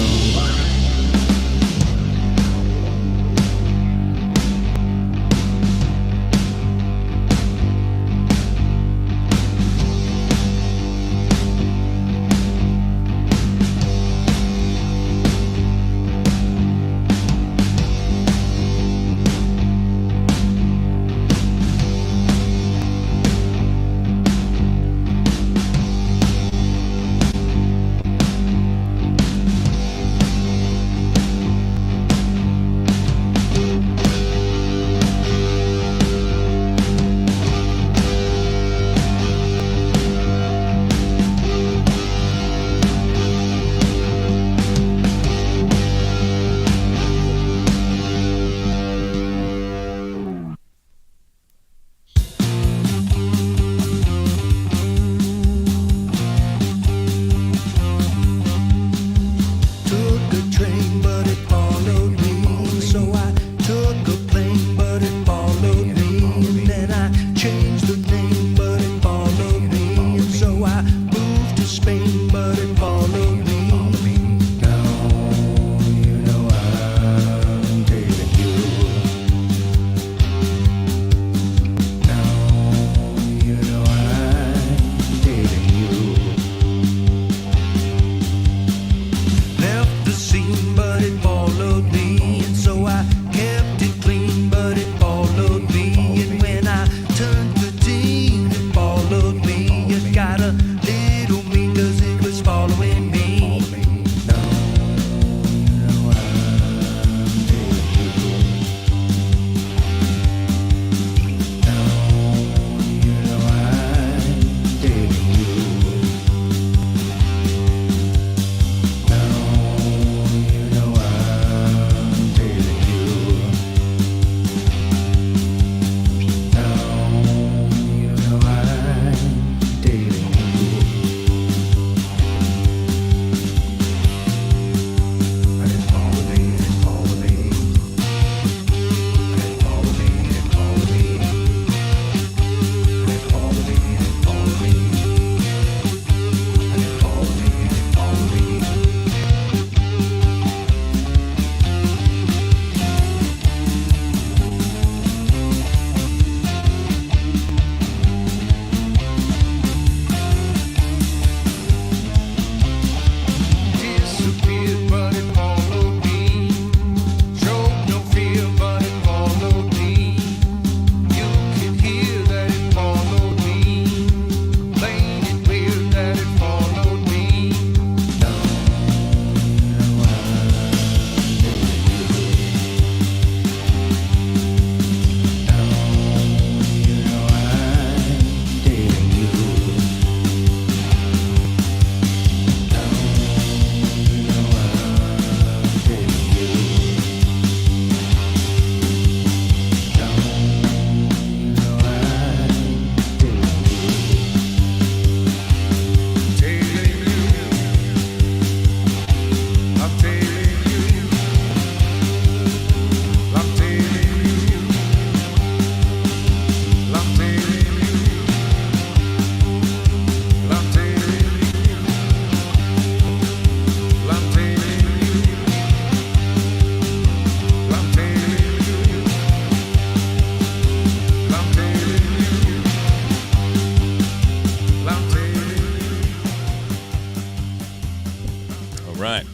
right.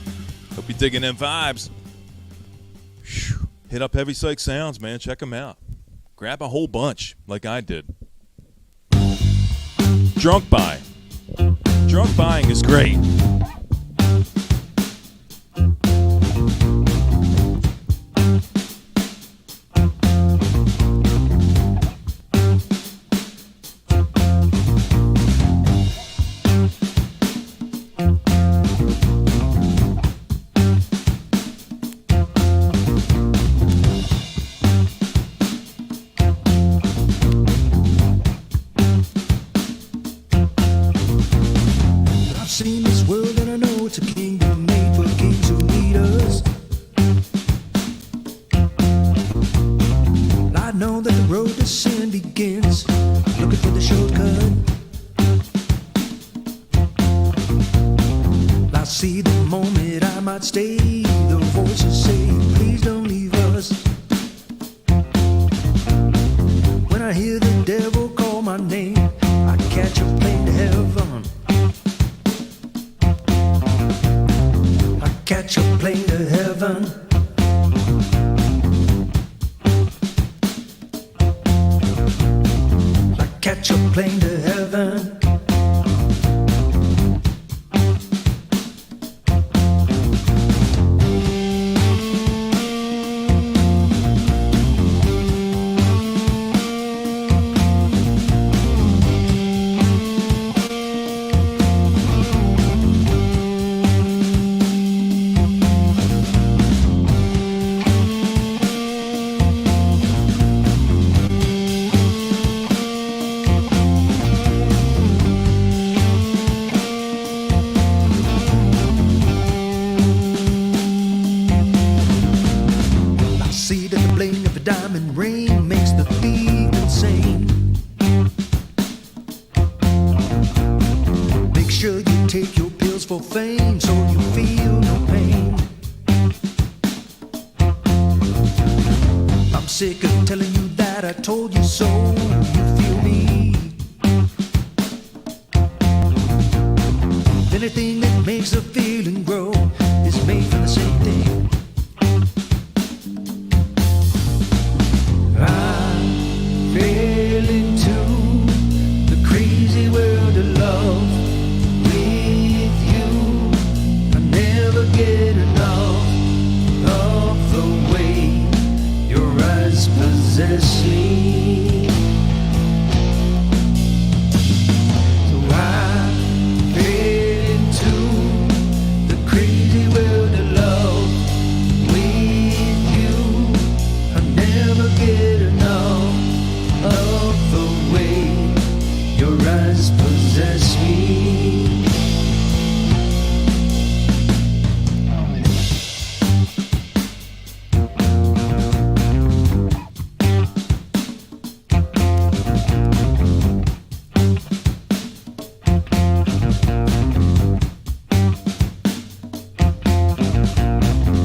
Hope you're digging them vibes. Hit up Heavy Psych Sounds, man. Check them out. Grab a whole bunch, like I did. Drunk buy. Drunk buying is great. Seen this world and I know it's a kingdom made for kings who lead us. I know that the road to sin begins looking for the shortcut. I see the moment I might stay. The voices say, please don't leave us. When I hear the devil call my name, I catch a plane to heaven. Catch a plane to heaven. I catch a plane to heaven. Diamond ring makes the thief insane. Make sure you take your pills for fame so you feel no pain. I'm sick of telling you that I told you so. You feel me? Anything that makes a feeling grow is made from the same thing. Fell into the crazy world of love with you. I never get enough of the way your eyes possess me. So I fell into the crazy world of love with you. I never get enough of the way your eyes possess me.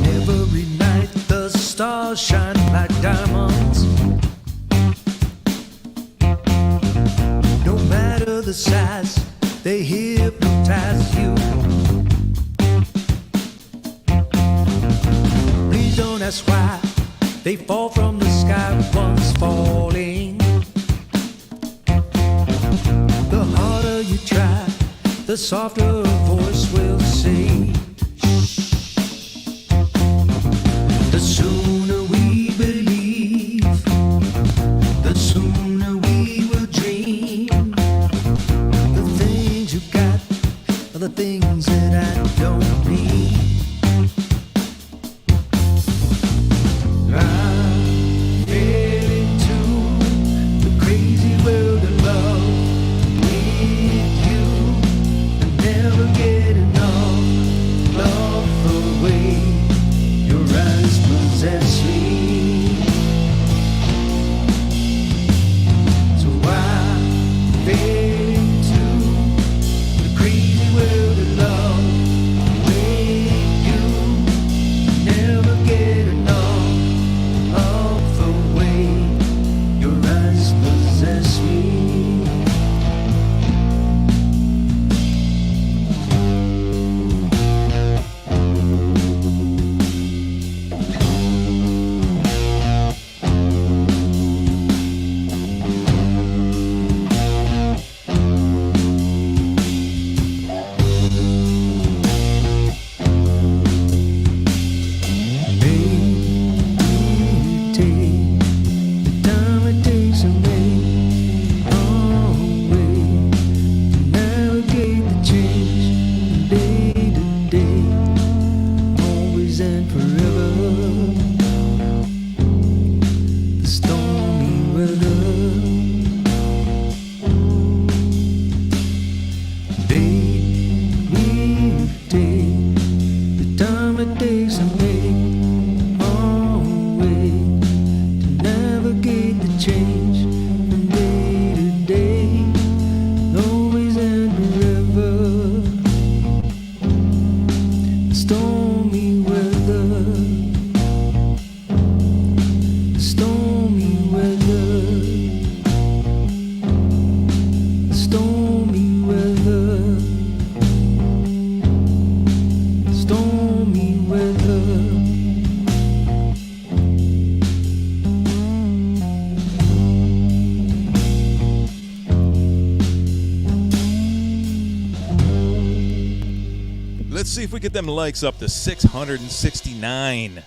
Every night the stars shine like diamonds. No matter the size, they hypnotize you. Please don't ask why they fall from the sky once falling. The harder you try, the softer a voice will say. The sooner we believe, the sooner we will dream. The things you got are the things that I don't need. I fell into the crazy world of love with you. I never get enough of the way your eyes possess me. So I fell into the crazy world of love with Stormy weather, stormy weather, stormy weather, stormy weather. Let's see if we get them likes up to 669.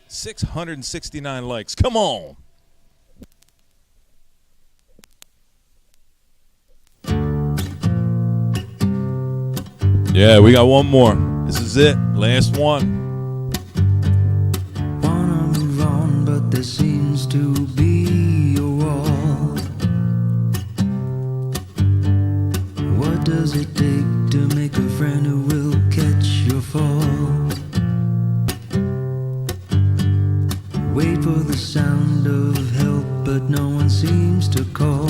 669 likes. Come on. Yeah, we got one more. This is it. Last one. Wanna move on, but there seems to be a wall. What does it take to make a friend who will catch your fall? Wait for the sound of help, but no one seems to call.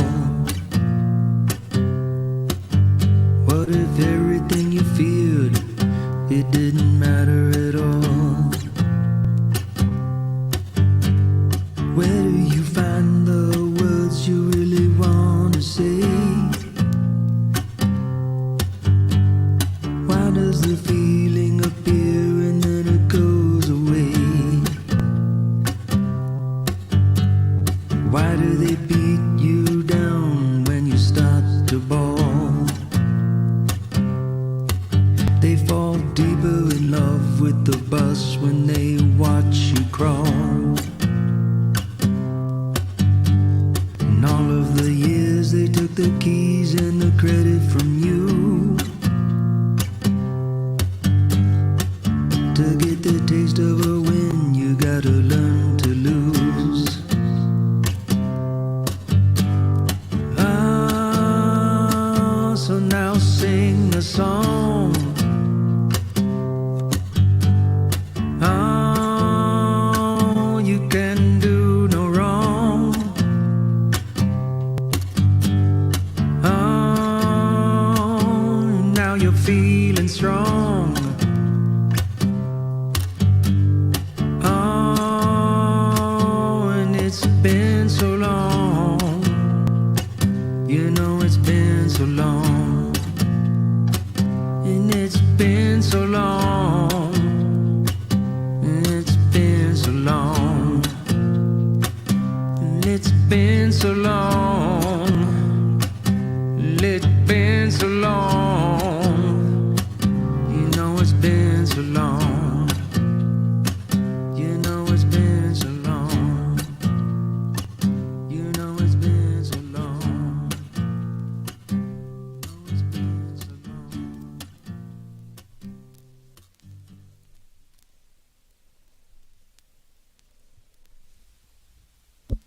What if everything you feared, it didn't matter at all? Where do you find the words you really want to say? Why does the feeling appear and then it goes away? Why do they beat you down when you start to bawl? They fall deeper in love with the bus when they watch you crawl. And all of the years they took the keys and the credit from you. To get the taste of a win, you gotta learn to lose. Ah, so now sing a song. Oh, you can do no wrong. Oh, now you're feeling strong. Oh, and it's been so long. You know it's been so long. And it's been so long. And it's been so long. And it's been so long. It's been so long. You know it's been so long. You know it's been so long. You know it's been so long. It's been so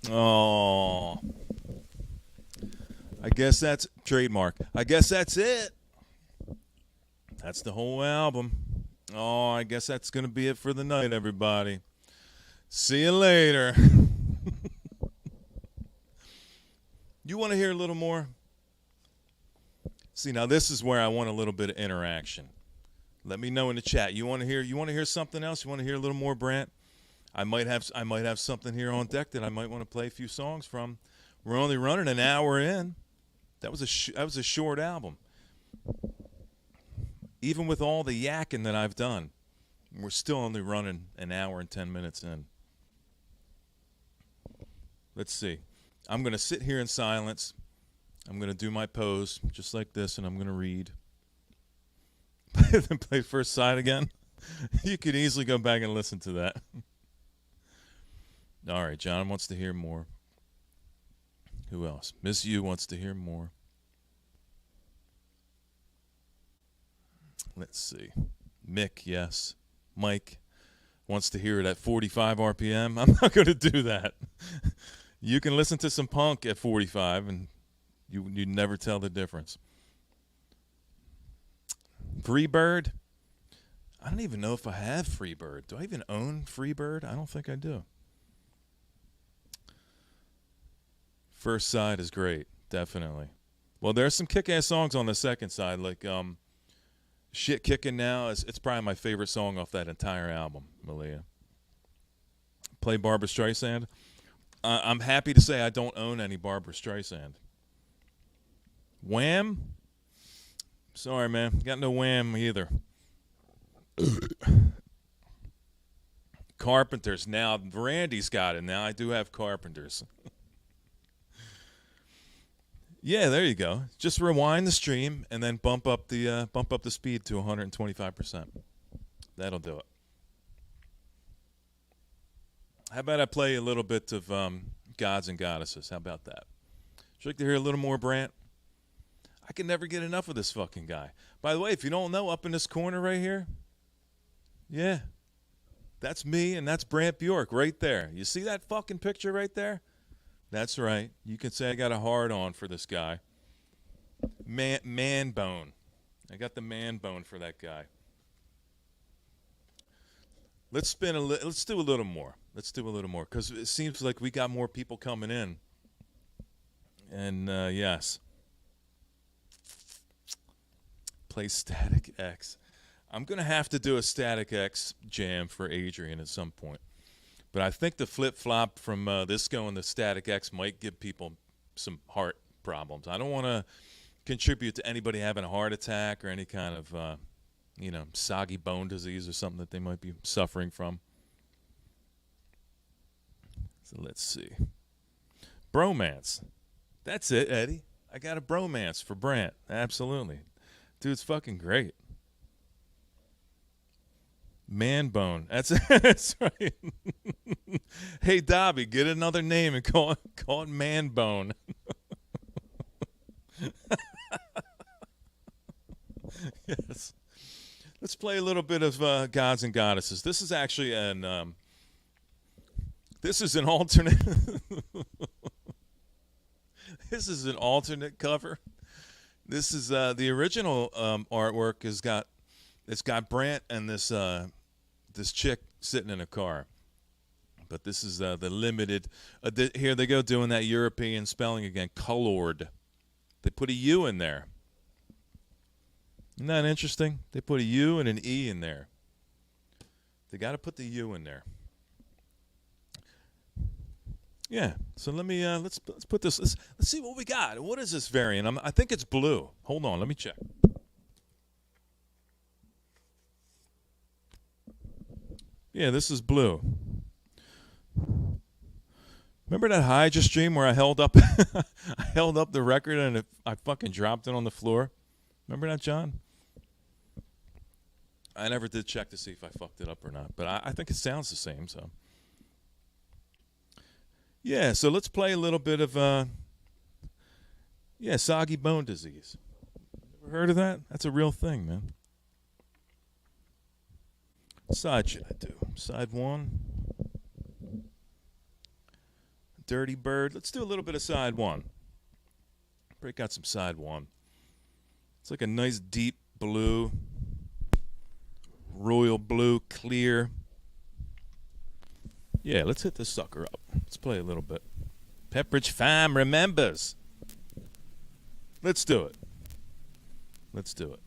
long. Oh. I guess that's trademark. I guess that's it. That's the whole album. Oh, I guess that's going to be it for the night, everybody. See you later. You want to hear a little more? See, now this is where I want a little bit of interaction. Let me know in the chat. You want to hear something else? You want to hear a little more Brant? I might have something here on deck that I might want to play a few songs from. We're only running an hour in. That was a short album. Even with all the yakking that I've done, we're still only running an hour and 10 minutes in. Let's see. I'm going to sit here in silence. I'm going to do my pose just like this, and I'm going to read. Then play first side again. You could easily go back and listen to that. All right, John wants to hear more. Who else? Miss You wants to hear more. Let's see. Mick, yes. Mike wants to hear it at 45 RPM. I'm not going to do that. You can listen to some punk at 45, and you'd never tell the difference. Freebird? I don't even know if I have Freebird. Do I even own Freebird? I don't think I do. First side is great, definitely. Well, there's some kick-ass songs on the second side, like Shit Kicking Now it's probably my favorite song off that entire album, Malia. Play Barbra Streisand. I'm happy to say I don't own any Barbra Streisand. Wham? Sorry, man. Got no Wham either. Carpenters. Now, Randy's got it. Now I do have Carpenters. Yeah, there you go. Just rewind the stream and then bump up the speed to 125%. That'll do it. How about I play a little bit of Gods and Goddesses? How about that? Would you like to hear a little more Brant? I can never get enough of this fucking guy. By the way, if you don't know, up in this corner right here, yeah, that's me and that's Brant Bjork right there. You see that fucking picture right there? That's right. You can say I got a hard on for this guy. Man bone. I got the man bone for that guy. Let's do a little more. Let's do a little more because it seems like we got more people coming in. And yes, play Static X. I'm gonna have to do a Static X jam for Adrian at some point. But I think the flip-flop from this going to Static X might give people some heart problems. I don't want to contribute to anybody having a heart attack or any kind of, soggy bone disease or something that they might be suffering from. So let's see. Bromance. That's it, Eddie. I got a bromance for Brant. Absolutely. Dude's fucking great. Man bone. That's right. Hey, Dobby, get another name and call it man bone. Yes. Let's play a little bit of Gods and Goddesses. This is actually an alternate. This is an alternate cover. This is the original artwork it's got Brant and this chick sitting in a car. But this is the limited. Here they go doing that European spelling again. Colored. They put a U in there. Isn't that interesting? They put a U and an E in there. They got to put the U in there. Yeah. So let me let's put this. Let's see what we got. What is this variant? I think it's blue. Hold on. Let me check. Yeah, this is blue. Remember that Hydra stream where I held up the record and I fucking dropped it on the floor? Remember that, John? I never did check to see if I fucked it up or not, but I think it sounds the same, so. Yeah, so let's play a little bit of, soggy bone disease. Ever heard of that? That's a real thing, man. What side should I do? Side one. Dirty Bird. Let's do a little bit of side one. Break out some side one. It's like a nice deep blue. Royal blue, clear. Yeah, let's hit this sucker up. Let's play a little bit. Pepperidge Farm remembers. Let's do it. Let's do it.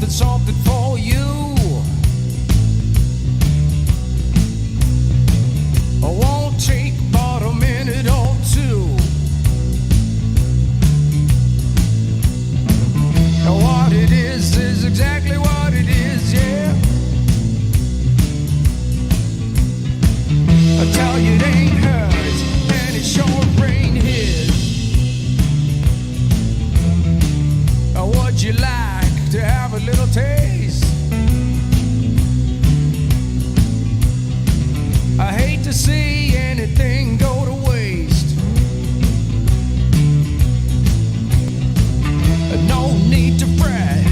Something for you. I won't take but a minute or two. And what it is exactly what it is, yeah. I tell you it ain't hers, and it sure ain't his. Would you like to have a little taste? I hate to see anything go to waste. No need to fret,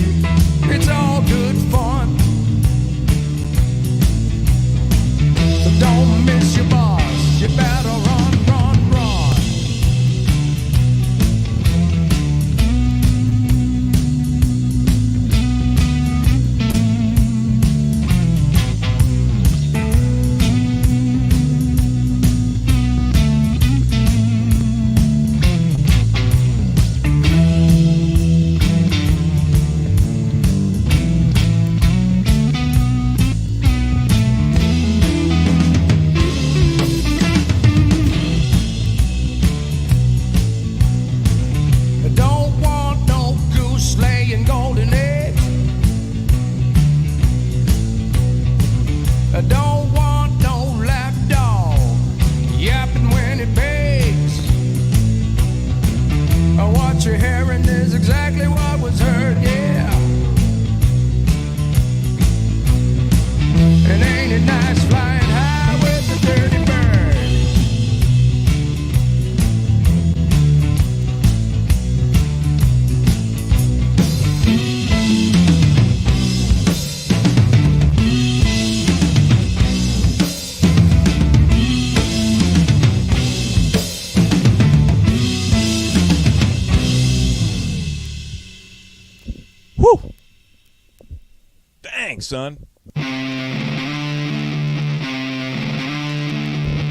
Bang, son.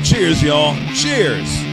Cheers, y'all. Cheers.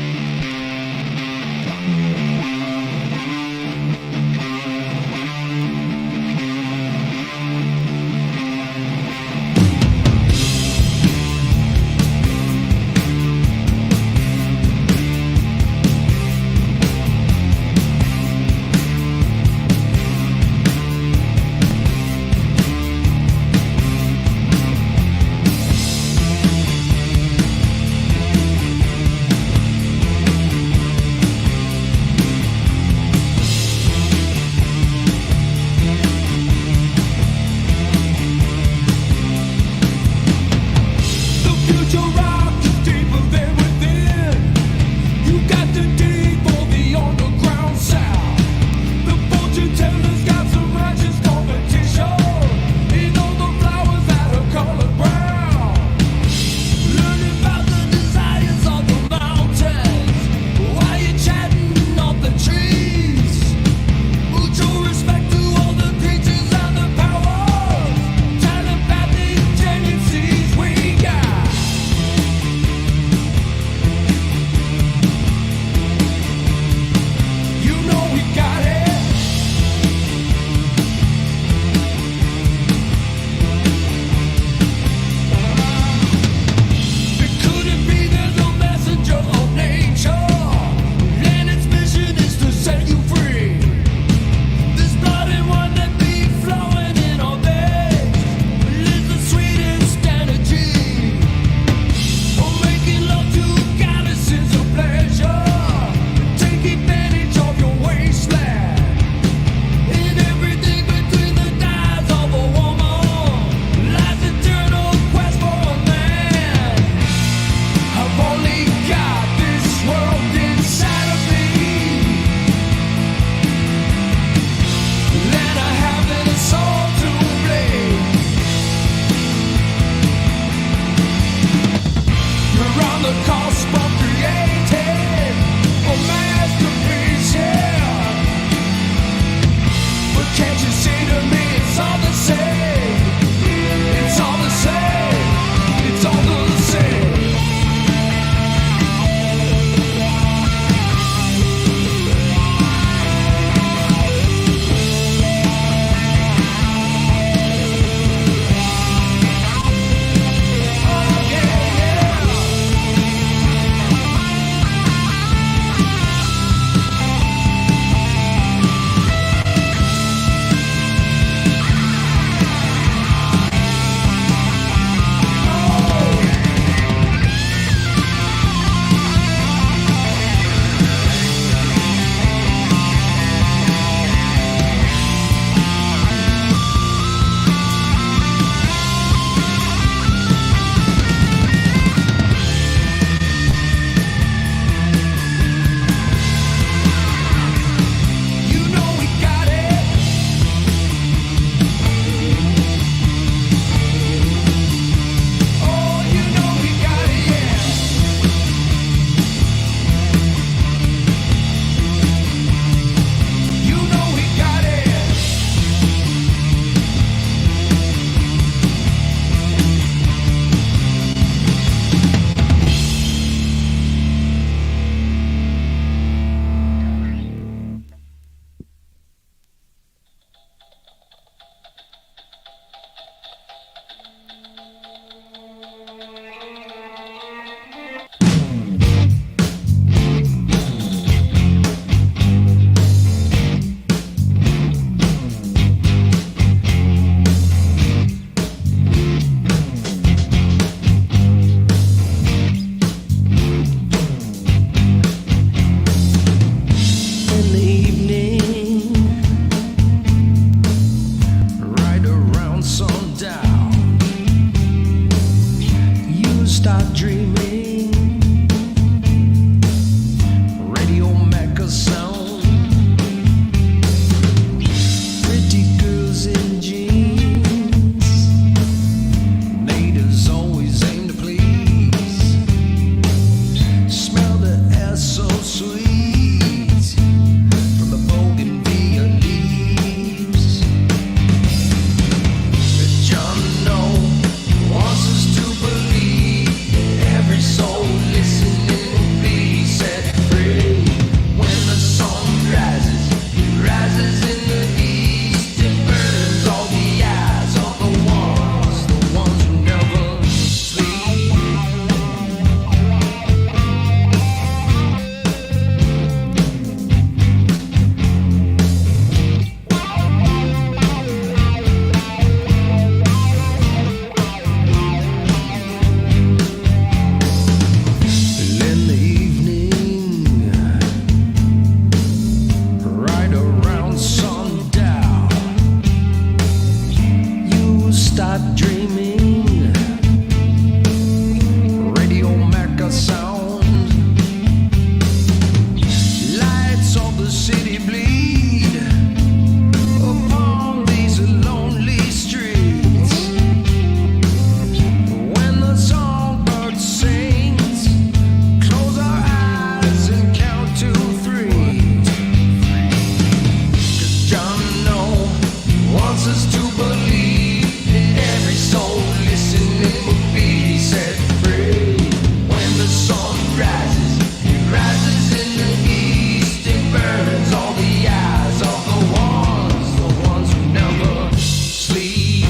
John start dreaming. Radio Mecca sound. Lights of the city bleed upon these lonely streets. When the songbird sings, close our eyes and count to 3. 'Cause John wants us to believe that every soul listening will be set free. When the sun rises, it rises in the east. It burns all the eyes of the ones who never sleep.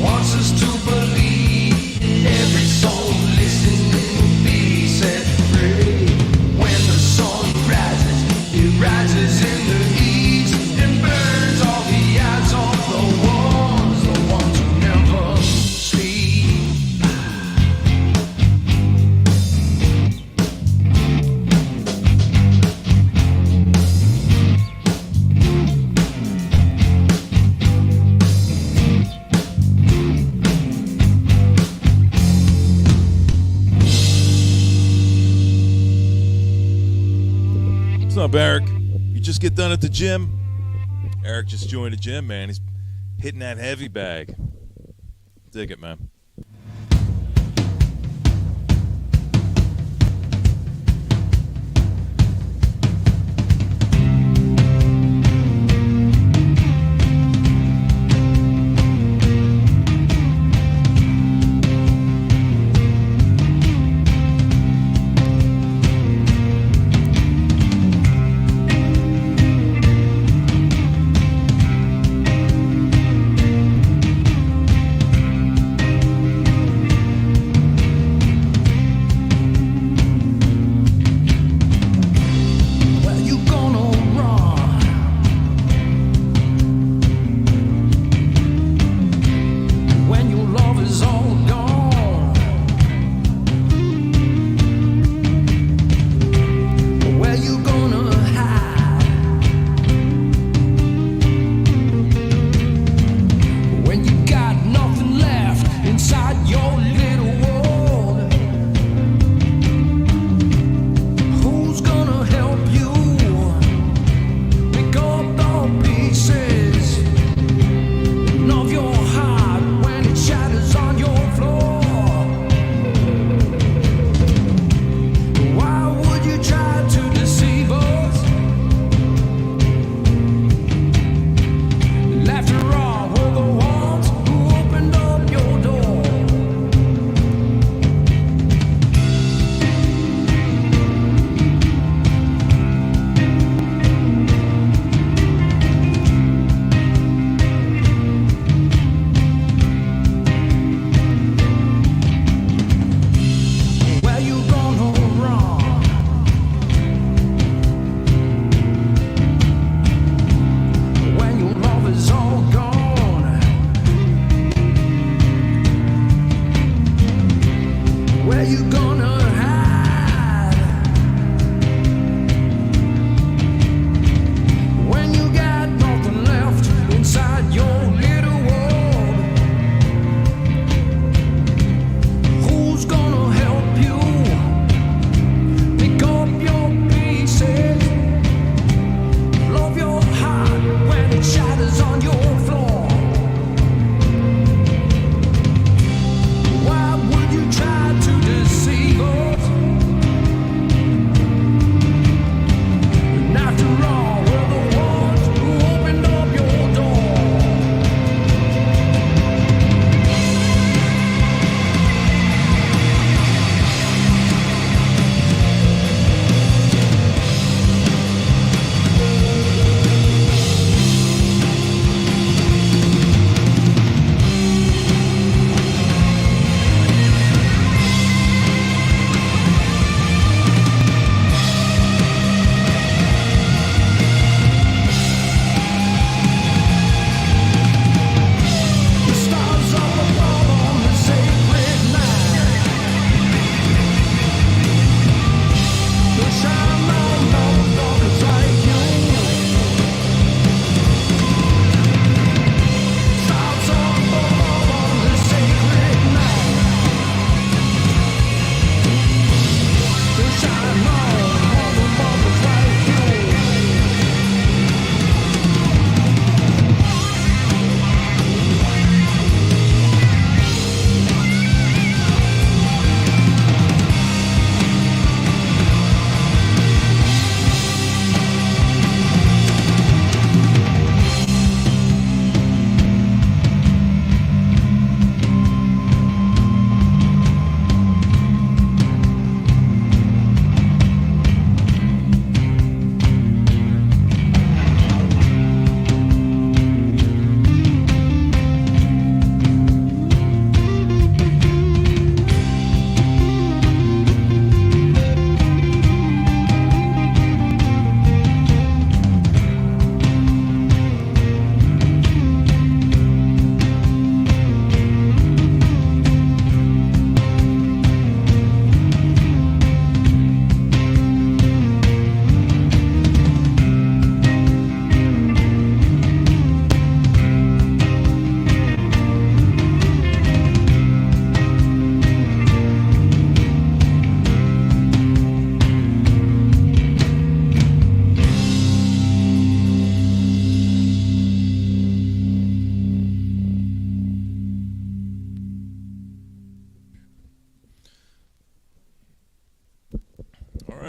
Wants us to believe that every soul listening will be set free. When the sun rises, it rises in the east and burns all the eyes of the ones who never sleep. What's up, Eric? You just get done at the gym? Eric just joined the gym, man. He's hitting that heavy bag. Dig it, man.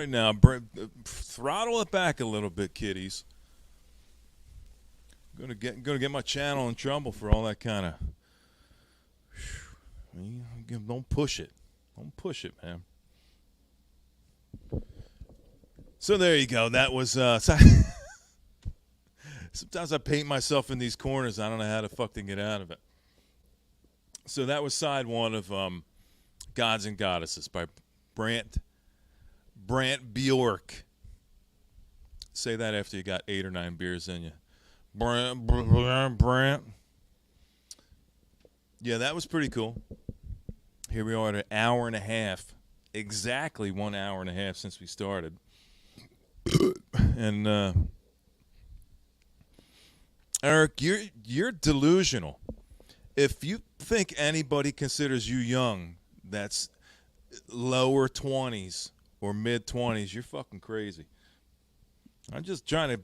right, now, throttle it back a little bit, kiddies. Gonna get my channel in trouble for all that kind of. Don't push it. Don't push it, man. So there you go. That was. Sometimes I paint myself in these corners. I don't know how to fucking get out of it. So that was side one of Gods and Goddesses by Brant Bjork. Say that after you got 8 or 9 beers in you. Brant. Yeah, that was pretty cool. Here we are at an hour and a half. Exactly 1 hour and a half since we started. And Eric, you're delusional. If you think anybody considers you young, that's lower 20s or mid 20s, you're fucking crazy. I'm just trying to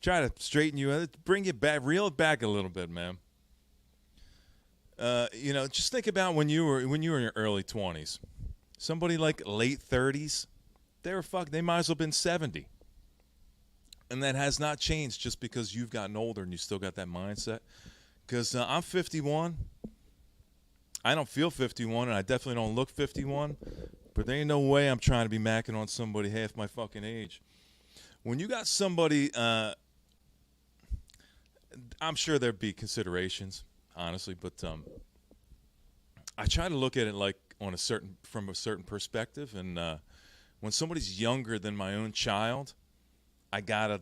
try to straighten you out, bring you back, reel it back a little bit, man. Just think about when you were in your early 20s. Somebody like late 30s, they might as well have been 70. And that has not changed just because you've gotten older and you still got that mindset. Because I'm 51. I don't feel 51, and I definitely don't look 51. But there ain't no way I'm trying to be macking on somebody half my fucking age. When you got somebody, I'm sure there'd be considerations, honestly, but I try to look at it like from a certain perspective. And when somebody's younger than my own child, I gotta,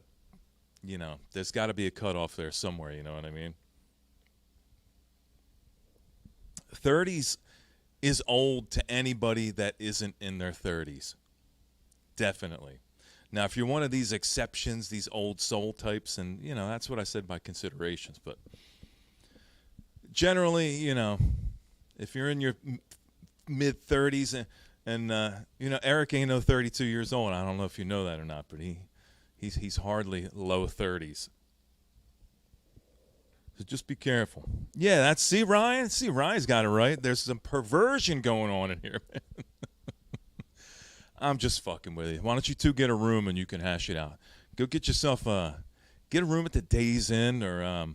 there's got to be a cutoff there somewhere. You know what I mean? 30s is old to anybody that isn't in their 30s. Definitely. Now, if you're one of these exceptions, these old soul types, and, that's what I said by considerations. But generally, if you're in your mid-30s, and Eric ain't no 32 years old. I don't know if you know that or not, but he's hardly low 30s. So just be careful. Yeah, Ryan? See, Ryan's got it right. There's some perversion going on in here, man. I'm just fucking with you. Why don't you two get a room and you can hash it out? Go get yourself get a room at the Days Inn or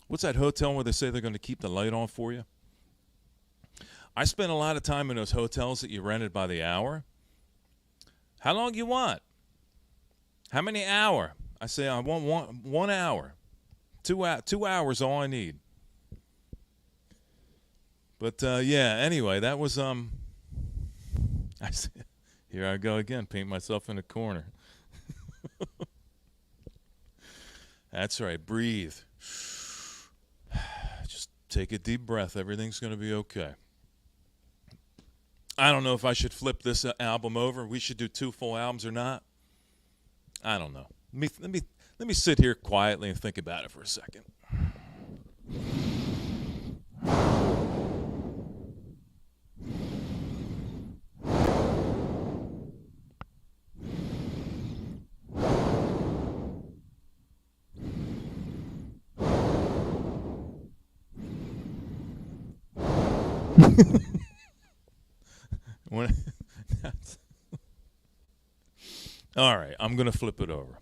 what's that hotel where they say they're going to keep the light on for you? I spent a lot of time in those hotels that you rented by the hour. How long you want? How many hour? I say I want 1 hour. 2 hours all I need. But anyway, that was here I go again, paint myself in a corner. That's right, breathe. Just take a deep breath. Everything's going to be okay. I don't know if I should flip this album over. We should do 2 full albums or not. I don't know. Let me sit here quietly and think about it for a second. All right, I'm going to flip it over.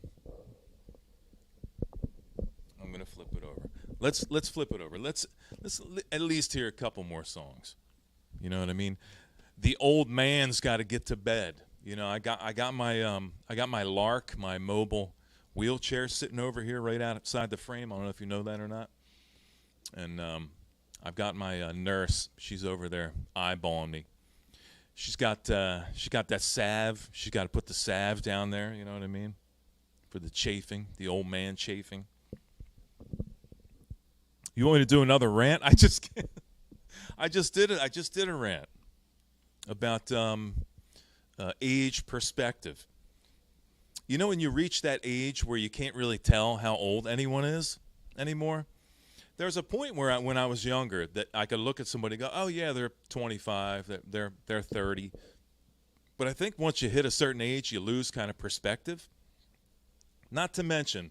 Let's flip it over. Let's at least hear a couple more songs. You know what I mean? The old man's got to get to bed. I got my Lark, my mobile wheelchair sitting over here right outside the frame. I don't know if you know that or not. And I've got my nurse. She's over there eyeballing me. She's got that salve. She's got to put the salve down there. You know what I mean? For the chafing, the old man chafing. You want me to do another rant? I just did it. I just did a rant about age perspective. When you reach that age where you can't really tell how old anyone is anymore. There's a point where when I was younger that I could look at somebody and go, "Oh yeah, they're 25, they're 30." But I think once you hit a certain age, you lose kind of perspective. Not to mention,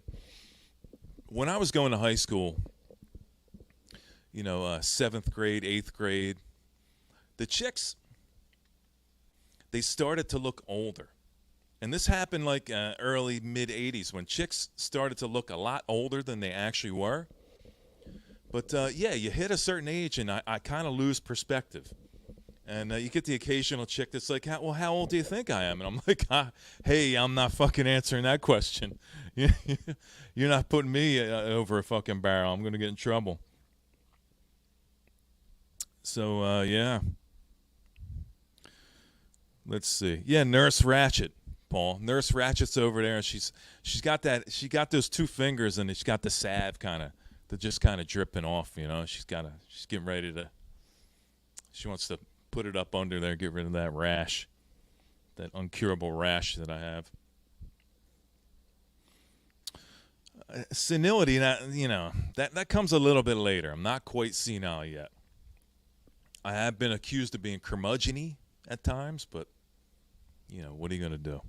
when I was going to high school, 7th grade, 8th grade, the chicks, they started to look older. And this happened like early, mid-'80s when chicks started to look a lot older than they actually were. But, yeah, you hit a certain age, and I kind of lose perspective. And you get the occasional chick that's like, well, how old do you think I am? And I'm like, hey, I'm not fucking answering that question. You're not putting me over a fucking barrel. I'm going to get in trouble. So, yeah. Let's see. Yeah, Nurse Ratched, Paul. Nurse Ratched's over there, and she's got those two fingers, and she's got the salve just kind of dripping off, you know. She's getting ready to. She wants to put it up under there, get rid of that rash, that uncurable rash that I have. Senility, that comes a little bit later. I'm not quite senile yet. I have been accused of being curmudgeon-y at times, but what are you gonna do?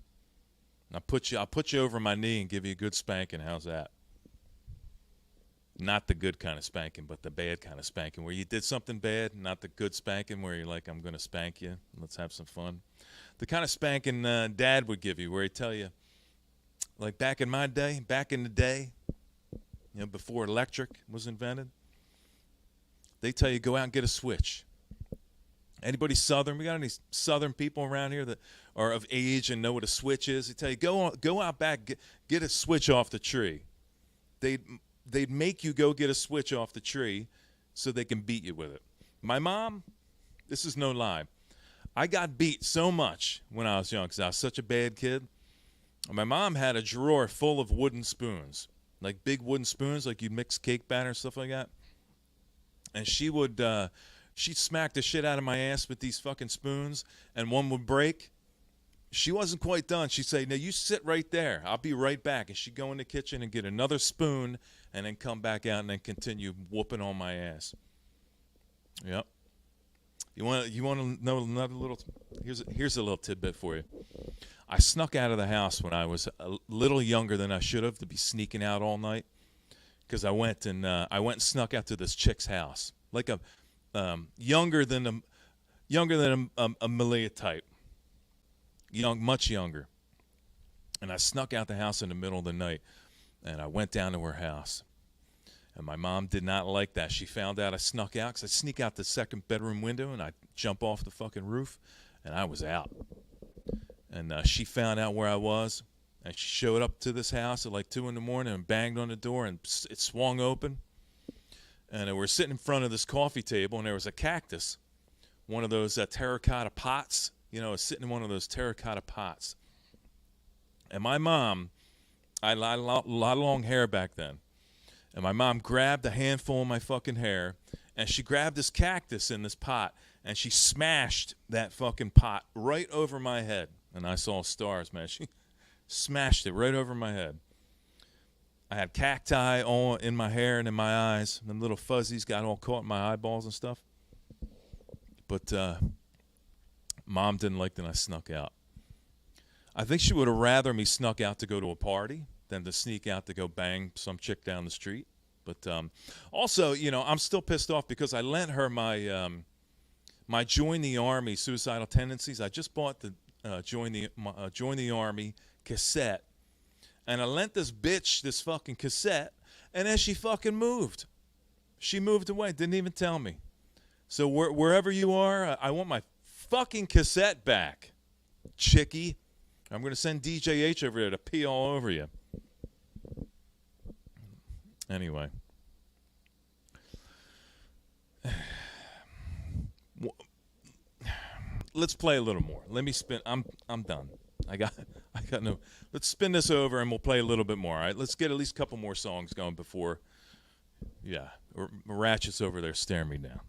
I'll put you over my knee and give you a good spanking. How's that? Not the good kind of spanking, but the bad kind of spanking, where you did something bad, not the good spanking where you're like, I'm going to spank you. Let's have some fun. The kind of spanking Dad would give you, where he'd tell you, like back in the day, before electric was invented, they tell you, go out and get a switch. Anybody Southern? We got any Southern people around here that are of age and know what a switch is? They tell you, go out back, get a switch off the tree. They'd make you go get a switch off the tree so they can beat you with it. My mom, this is no lie, I got beat so much when I was young because I was such a bad kid. My mom had a drawer full of wooden spoons, like big wooden spoons, like you'd mix cake batter and stuff like that. And she'd smack the shit out of my ass with these fucking spoons, and one would break. She wasn't quite done. She'd say, now you sit right there. I'll be right back. And she'd go in the kitchen and get another spoon and then come back out and then continue whooping on my ass. Yep. You want to know another little here's a little tidbit for you. I snuck out of the house when I was a little younger than I should have to be sneaking out all night, because I went and snuck out to this chick's house, like a younger than a Malia type. Much younger. And I snuck out the house in the middle of the night, and I went down to her house. And my mom did not like that. She found out I snuck out, because I sneak out the second bedroom window, and I jump off the fucking roof, and I was out. And she found out where I was, and she showed up to this house at like 2 in the morning and banged on the door, and it swung open. And we're sitting in front of this coffee table, and there was a cactus, one of those terracotta pots. Sitting in one of those terracotta pots. And my mom, I had a lot of long hair back then. And my mom grabbed a handful of my fucking hair, and she grabbed this cactus in this pot, and she smashed that fucking pot right over my head. And I saw stars, man. She smashed it right over my head. I had cacti all in my hair and in my eyes. Them little fuzzies got all caught in my eyeballs and stuff. But Mom didn't like that I snuck out. I think she would have rather me snuck out to go to a party than to sneak out to go bang some chick down the street. But also, I'm still pissed off because I lent her my my Join the Army Suicidal Tendencies. I just bought the Join the Army cassette, and I lent this bitch this fucking cassette, and then she fucking moved. She moved away, didn't even tell me. So wherever you are, I want my fucking cassette back, chickie. I'm going to send DJ H over there to pee all over you. Anyway. Let's play a little more. Let me spin. I'm done. I got no. Let's spin this over and we'll play a little bit more. All right. Let's get at least a couple more songs going before. Yeah. Ratchet's over there staring me down.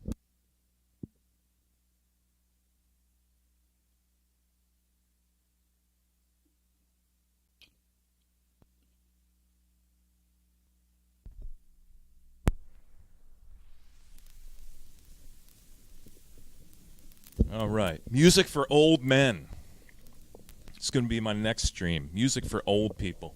All right. Music for old men. It's going to be my next stream. Music for old people.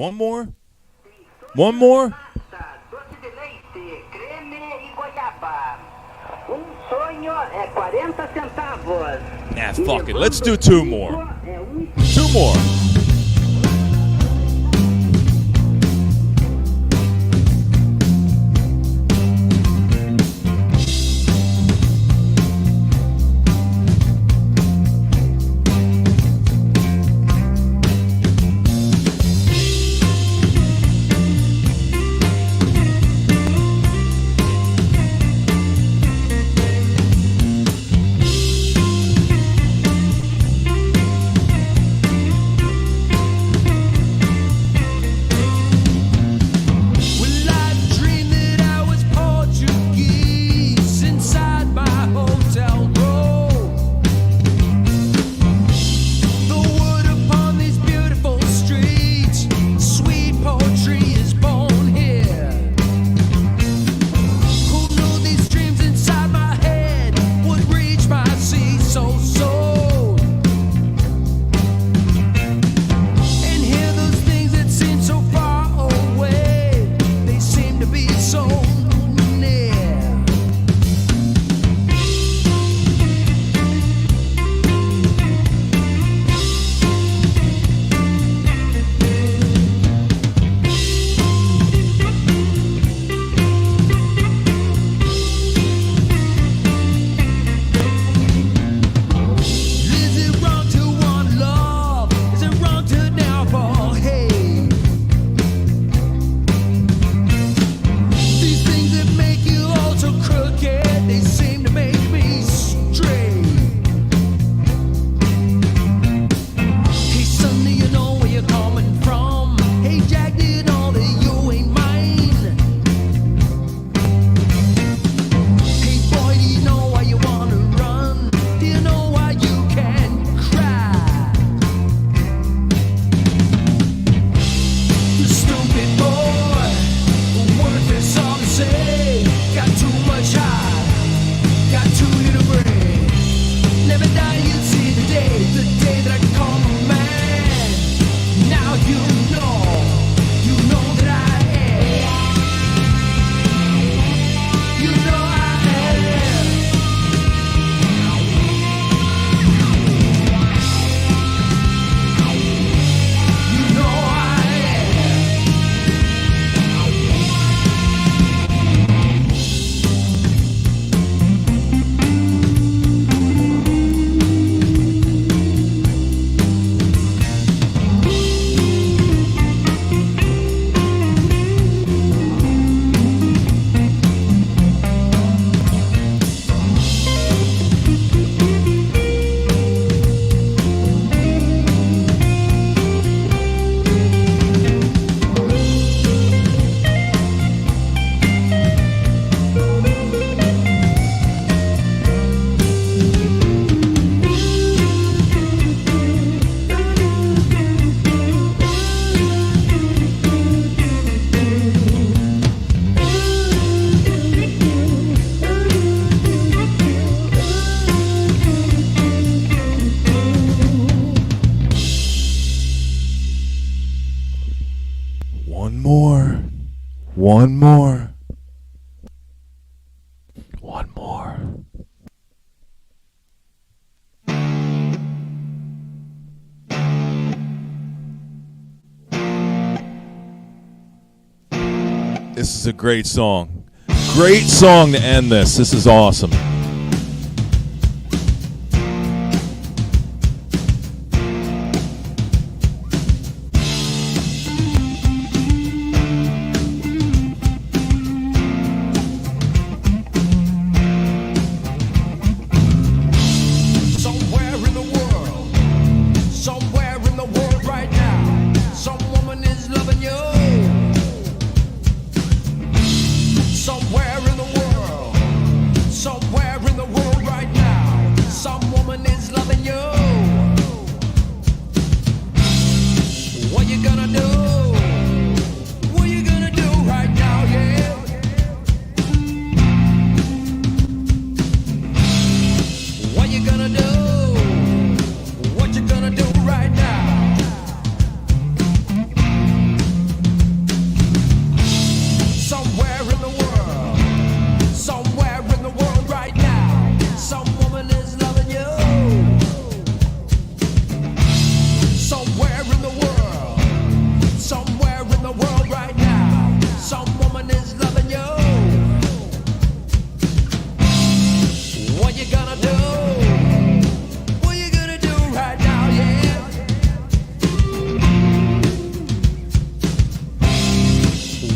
One more? One more? Doce de leite, creme e goiaba. Sonho é 40 centavos. Nah, fuck it. Let's do two more. Two more. One more. One more. This is a great song. Great song to end this. This is awesome. Somewhere gonna do? What you gonna do right now, yeah?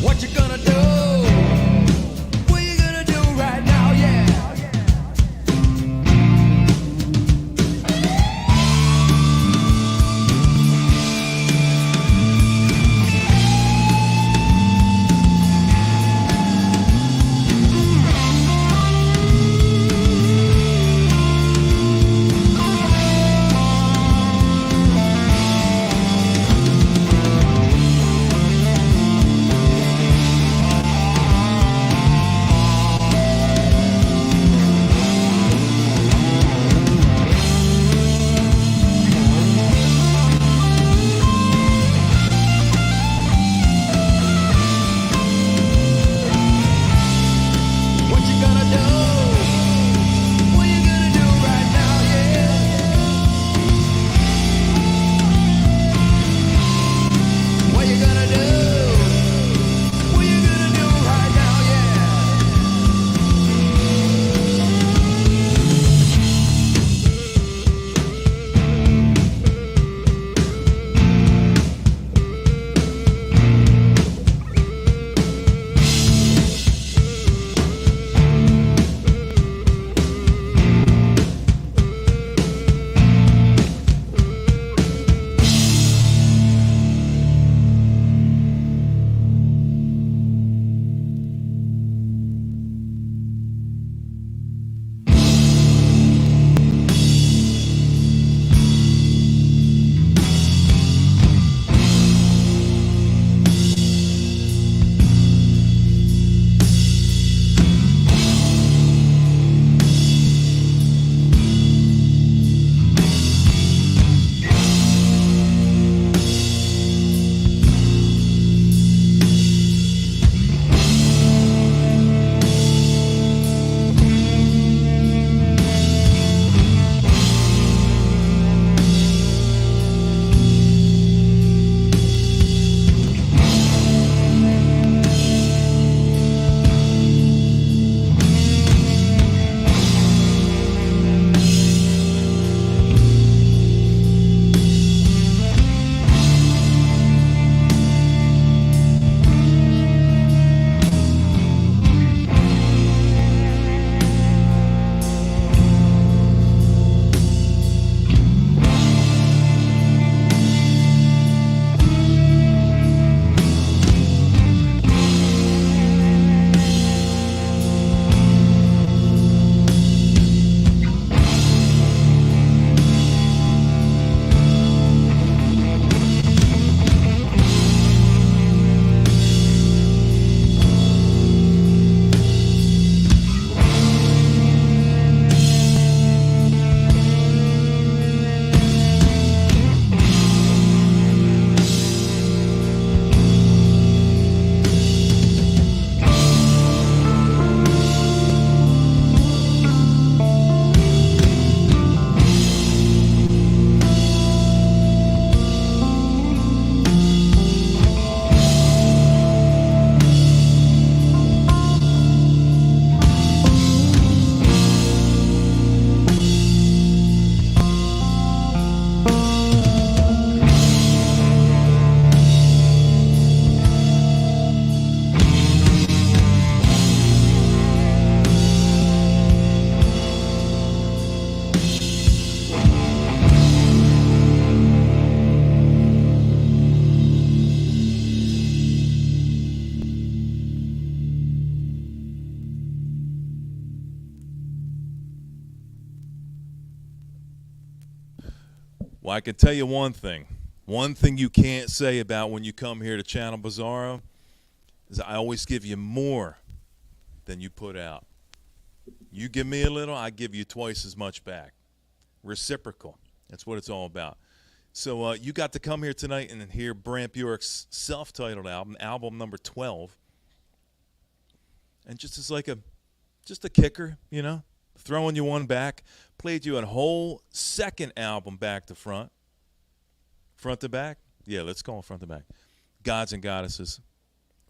What you gonna do? What you gonna do right now, yeah? What you gonna do? What you gonna do right now, yeah? What you gonna do? What you gonna do right now, yeah? Well, I can tell you one thing. One thing you can't say about when you come here to Channel Bizarro is I always give you more than you put out. You give me a little, I give you twice as much back. Reciprocal. That's what it's all about. So you got to come here tonight and hear Brant Bjork's self-titled album number 12. And just as like just a kicker, you know, throwing you one back, played you a whole second album back to front. Front to back? Yeah, let's call it front to back. Gods and Goddesses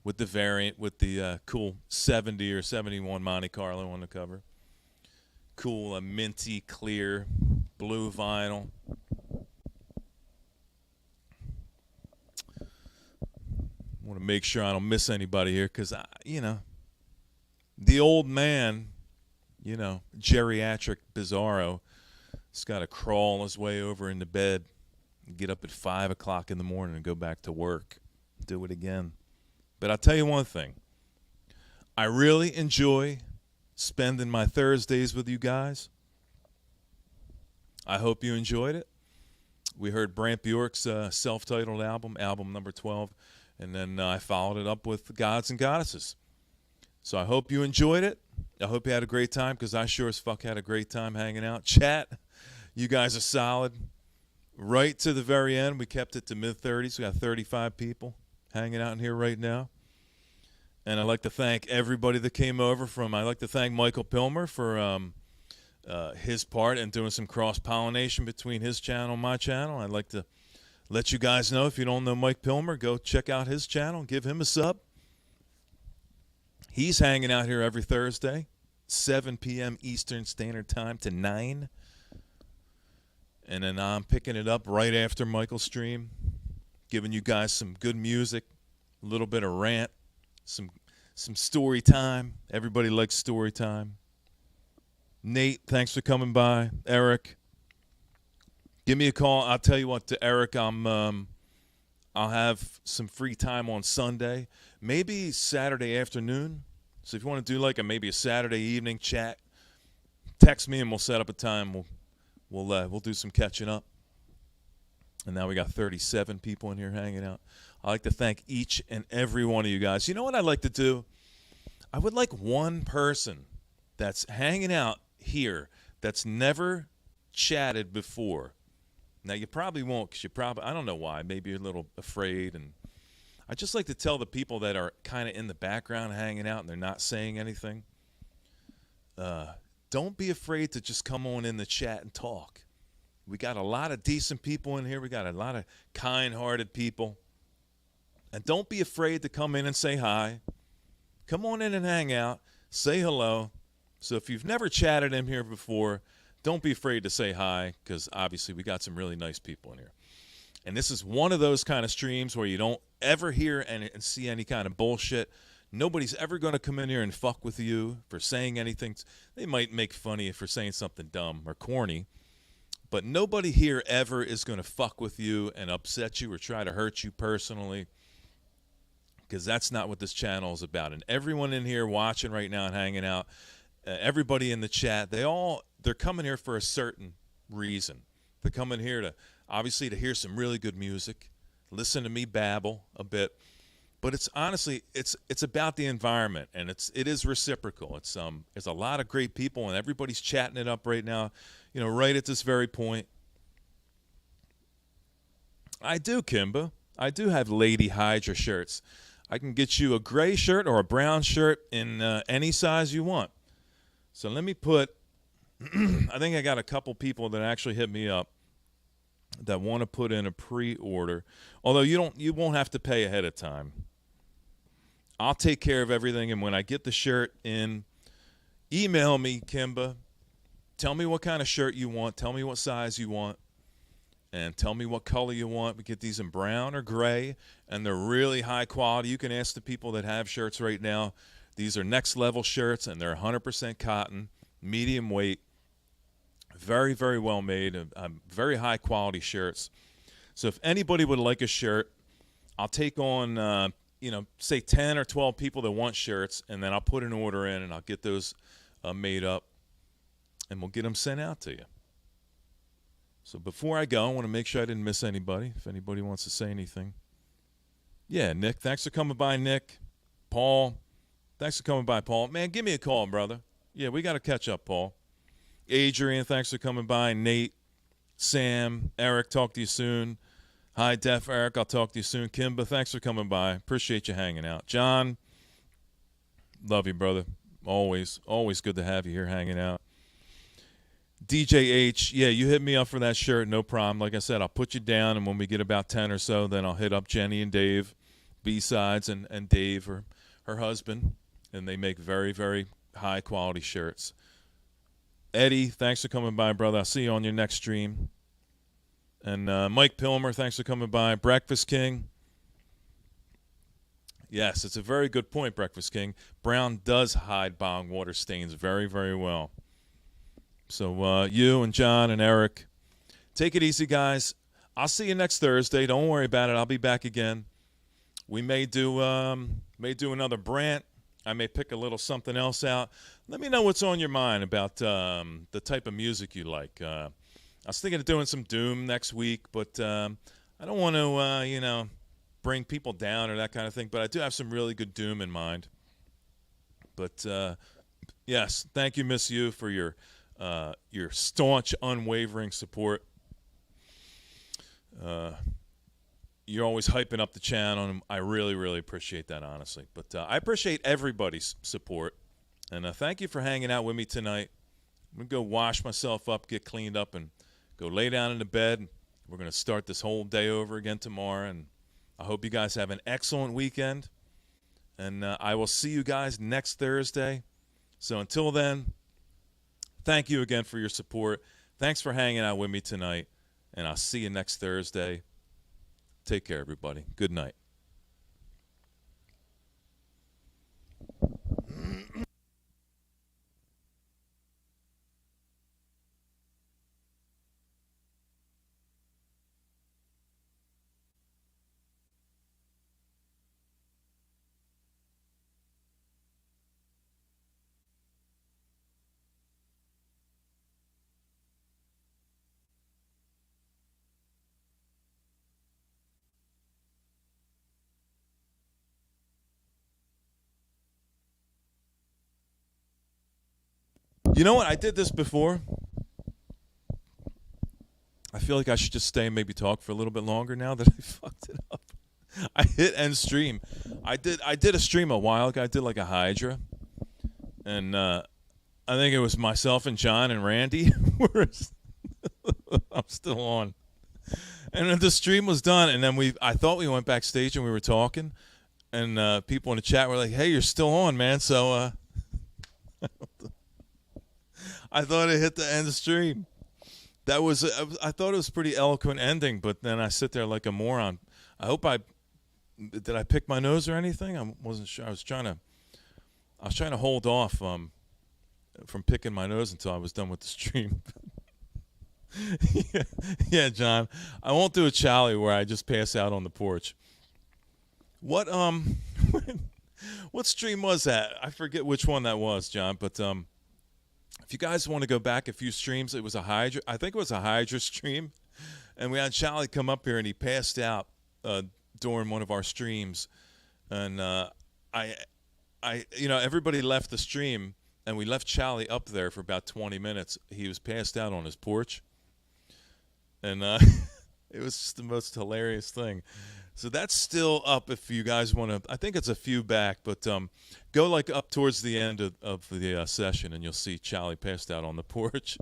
with the variant with the cool 70 or 71 Monte Carlo on the cover. cool, a minty, clear, blue vinyl. I want to make sure I don't miss anybody here because, the old man, geriatric bizarro, has got to crawl his way over into bed and get up at 5 o'clock in the morning and go back to work. Do it again. But I'll tell you one thing. I really enjoy spending my Thursdays with you guys. I hope you enjoyed it. We heard Brant Bjork's self-titled album number 12, and then I followed it up with Gods and Goddesses. So I hope you enjoyed it. I hope you had a great time, because I sure as fuck had a great time hanging out. Chat, you guys are solid. Right to the very end, we kept it to mid-30s. We got 35 people hanging out in here right now. And I'd like to thank everybody that came over I'd like to thank Michael Pilmer for his part in doing some cross-pollination between his channel and my channel. I'd like to let you guys know, if you don't know Mike Pilmer, go check out his channel. Give him a sub. He's hanging out here every Thursday, 7 p.m. Eastern Standard Time to 9. And then I'm picking it up right after Michael's stream, giving you guys some good music, a little bit of rant, some story time. Everybody likes story time. Nate, thanks for coming by. Eric, give me a call. I'll tell you what, to Eric, I'll have some free time on Sunday, maybe Saturday afternoon. So if you want to do maybe a Saturday evening chat, text me and we'll set up a time. We'll do some catching up. And now we got 37 people in here hanging out. I'd like to thank each and every one of you guys. You know what I'd like to do? I would like one person that's hanging out here that's never chatted before. Now, you probably won't, because I don't know why. Maybe you're a little afraid. And I just like to tell the people that are kind of in the background hanging out and they're not saying anything, don't be afraid to just come on in the chat and talk. We got a lot of decent people in here. We got a lot of kind-hearted people. And don't be afraid to come in and say hi. Come on in and hang out. Say hello. So if you've never chatted in here before, don't be afraid to say hi, because obviously we got some really nice people in here. And this is one of those kind of streams where you don't ever hear and see any kind of bullshit. Nobody's ever going to come in here and fuck with you for saying anything. They might make fun of you for saying something dumb or corny, but nobody here ever is going to fuck with you and upset you or try to hurt you personally, because that's not what this channel is about. And everyone in here watching right now and hanging out, everybody in the chat, they're coming here for a certain reason. They're coming here obviously to hear some really good music, listen to me babble a bit. But it's honestly, it's about the environment, and it is reciprocal. There's a lot of great people, and everybody's chatting it up right now, right at this very point. I do, Kimba. I do have Lady Hydra shirts. I can get you a gray shirt or a brown shirt in any size you want. So let me put, I think I got a couple people that actually hit me up that want to put in a pre-order. Although you won't have to pay ahead of time. I'll take care of everything, and when I get the shirt in, email me, Kimba. Tell me what kind of shirt you want. Tell me what size you want. And tell me what color you want. We get these in brown or gray, and they're really high quality. You can ask the people that have shirts right now. These are next-level shirts, and they're 100% cotton, medium weight, very, very well made, very high-quality shirts. So if anybody would like a shirt, I'll take on, say 10 or 12 people that want shirts, and then I'll put an order in, and I'll get those made up, and we'll get them sent out to you. So before I go, I want to make sure I didn't miss anybody, if anybody wants to say anything. Yeah, Nick, thanks for coming by, Nick. Paul, thanks for coming by, Paul. Man, give me a call, brother. Yeah, we got to catch up, Paul. Adrian, thanks for coming by. Nate, Sam, Eric, talk to you soon. Hi, Def Eric, I'll talk to you soon. Kimba, thanks for coming by. Appreciate you hanging out. John, love you, brother. Always good to have you here hanging out. DJ H, yeah, you hit me up for that shirt, no problem. Like I said, I'll put you down, and when we get about 10 or so, then I'll hit up Jenny and Dave, B-Sides, and Dave, her husband, and they make very, very high-quality shirts. Eddie, thanks for coming by, brother. I'll see you on your next stream. And Mike Pilmer, thanks for coming by. Breakfast King. Yes, it's a very good point, Breakfast King. Brown does hide bong water stains very, very well. So you and John and Eric, take it easy, guys. I'll see you next Thursday. Don't worry about it. I'll be back again. We may do another Brant. I may pick a little something else out. Let me know what's on your mind about the type of music you like. I was thinking of doing some Doom next week, but I don't want to, bring people down or that kind of thing. But I do have some really good Doom in mind. But yes, thank you, Miss You, for your staunch, unwavering support. You're always hyping up the channel, and I really, really appreciate that, honestly. But I appreciate everybody's support, and thank you for hanging out with me tonight. I'm going to go wash myself up, get cleaned up, and go lay down in the bed. We're going to start this whole day over again tomorrow, and I hope you guys have an excellent weekend, and I will see you guys next Thursday. So until then, thank you again for your support. Thanks for hanging out with me tonight, and I'll see you next Thursday. Take care, everybody. Good night. You know what? I did this before. I feel like I should just stay and maybe talk for a little bit longer now that I fucked it up. I hit end stream. I did a stream a while ago. I did like a Hydra. And I think it was myself and John and Randy. I'm still on. And then the stream was done, and then I thought we went backstage and we were talking, and people in the chat were like, "Hey, you're still on, man." So I thought it hit the end of the stream. I thought it was a pretty eloquent ending, but then I sit there like a moron. Did I pick my nose or anything? I wasn't sure. I was trying to hold off from picking my nose until I was done with the stream. Yeah, John. I won't do a Charlie where I just pass out on the porch. What what stream was that? I forget which one that was, John, but if you guys want to go back a few streams, it was a Hydra. I think it was a Hydra stream, and we had Charlie come up here, and he passed out during one of our streams, and everybody left the stream, and we left Charlie up there for about 20 minutes. He was passed out on his porch, and it was just the most hilarious thing. So that's still up if you guys want to. I think it's a few back, but go like up towards the end of the session, and you'll see Charlie passed out on the porch.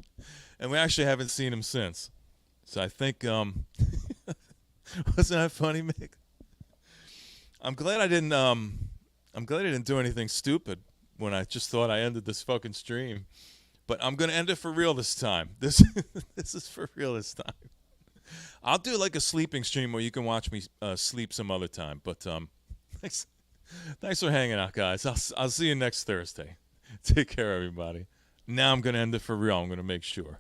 And we actually haven't seen him since. So I think, wasn't that funny, Mick? I'm glad I didn't do anything stupid when I just thought I ended this fucking stream. But I'm gonna end it for real this time. This is for real this time. I'll do like a sleeping stream where you can watch me sleep some other time. But thanks for hanging out, guys. I'll see you next Thursday. Take care, everybody. Now I'm going to end it for real. I'm going to make sure.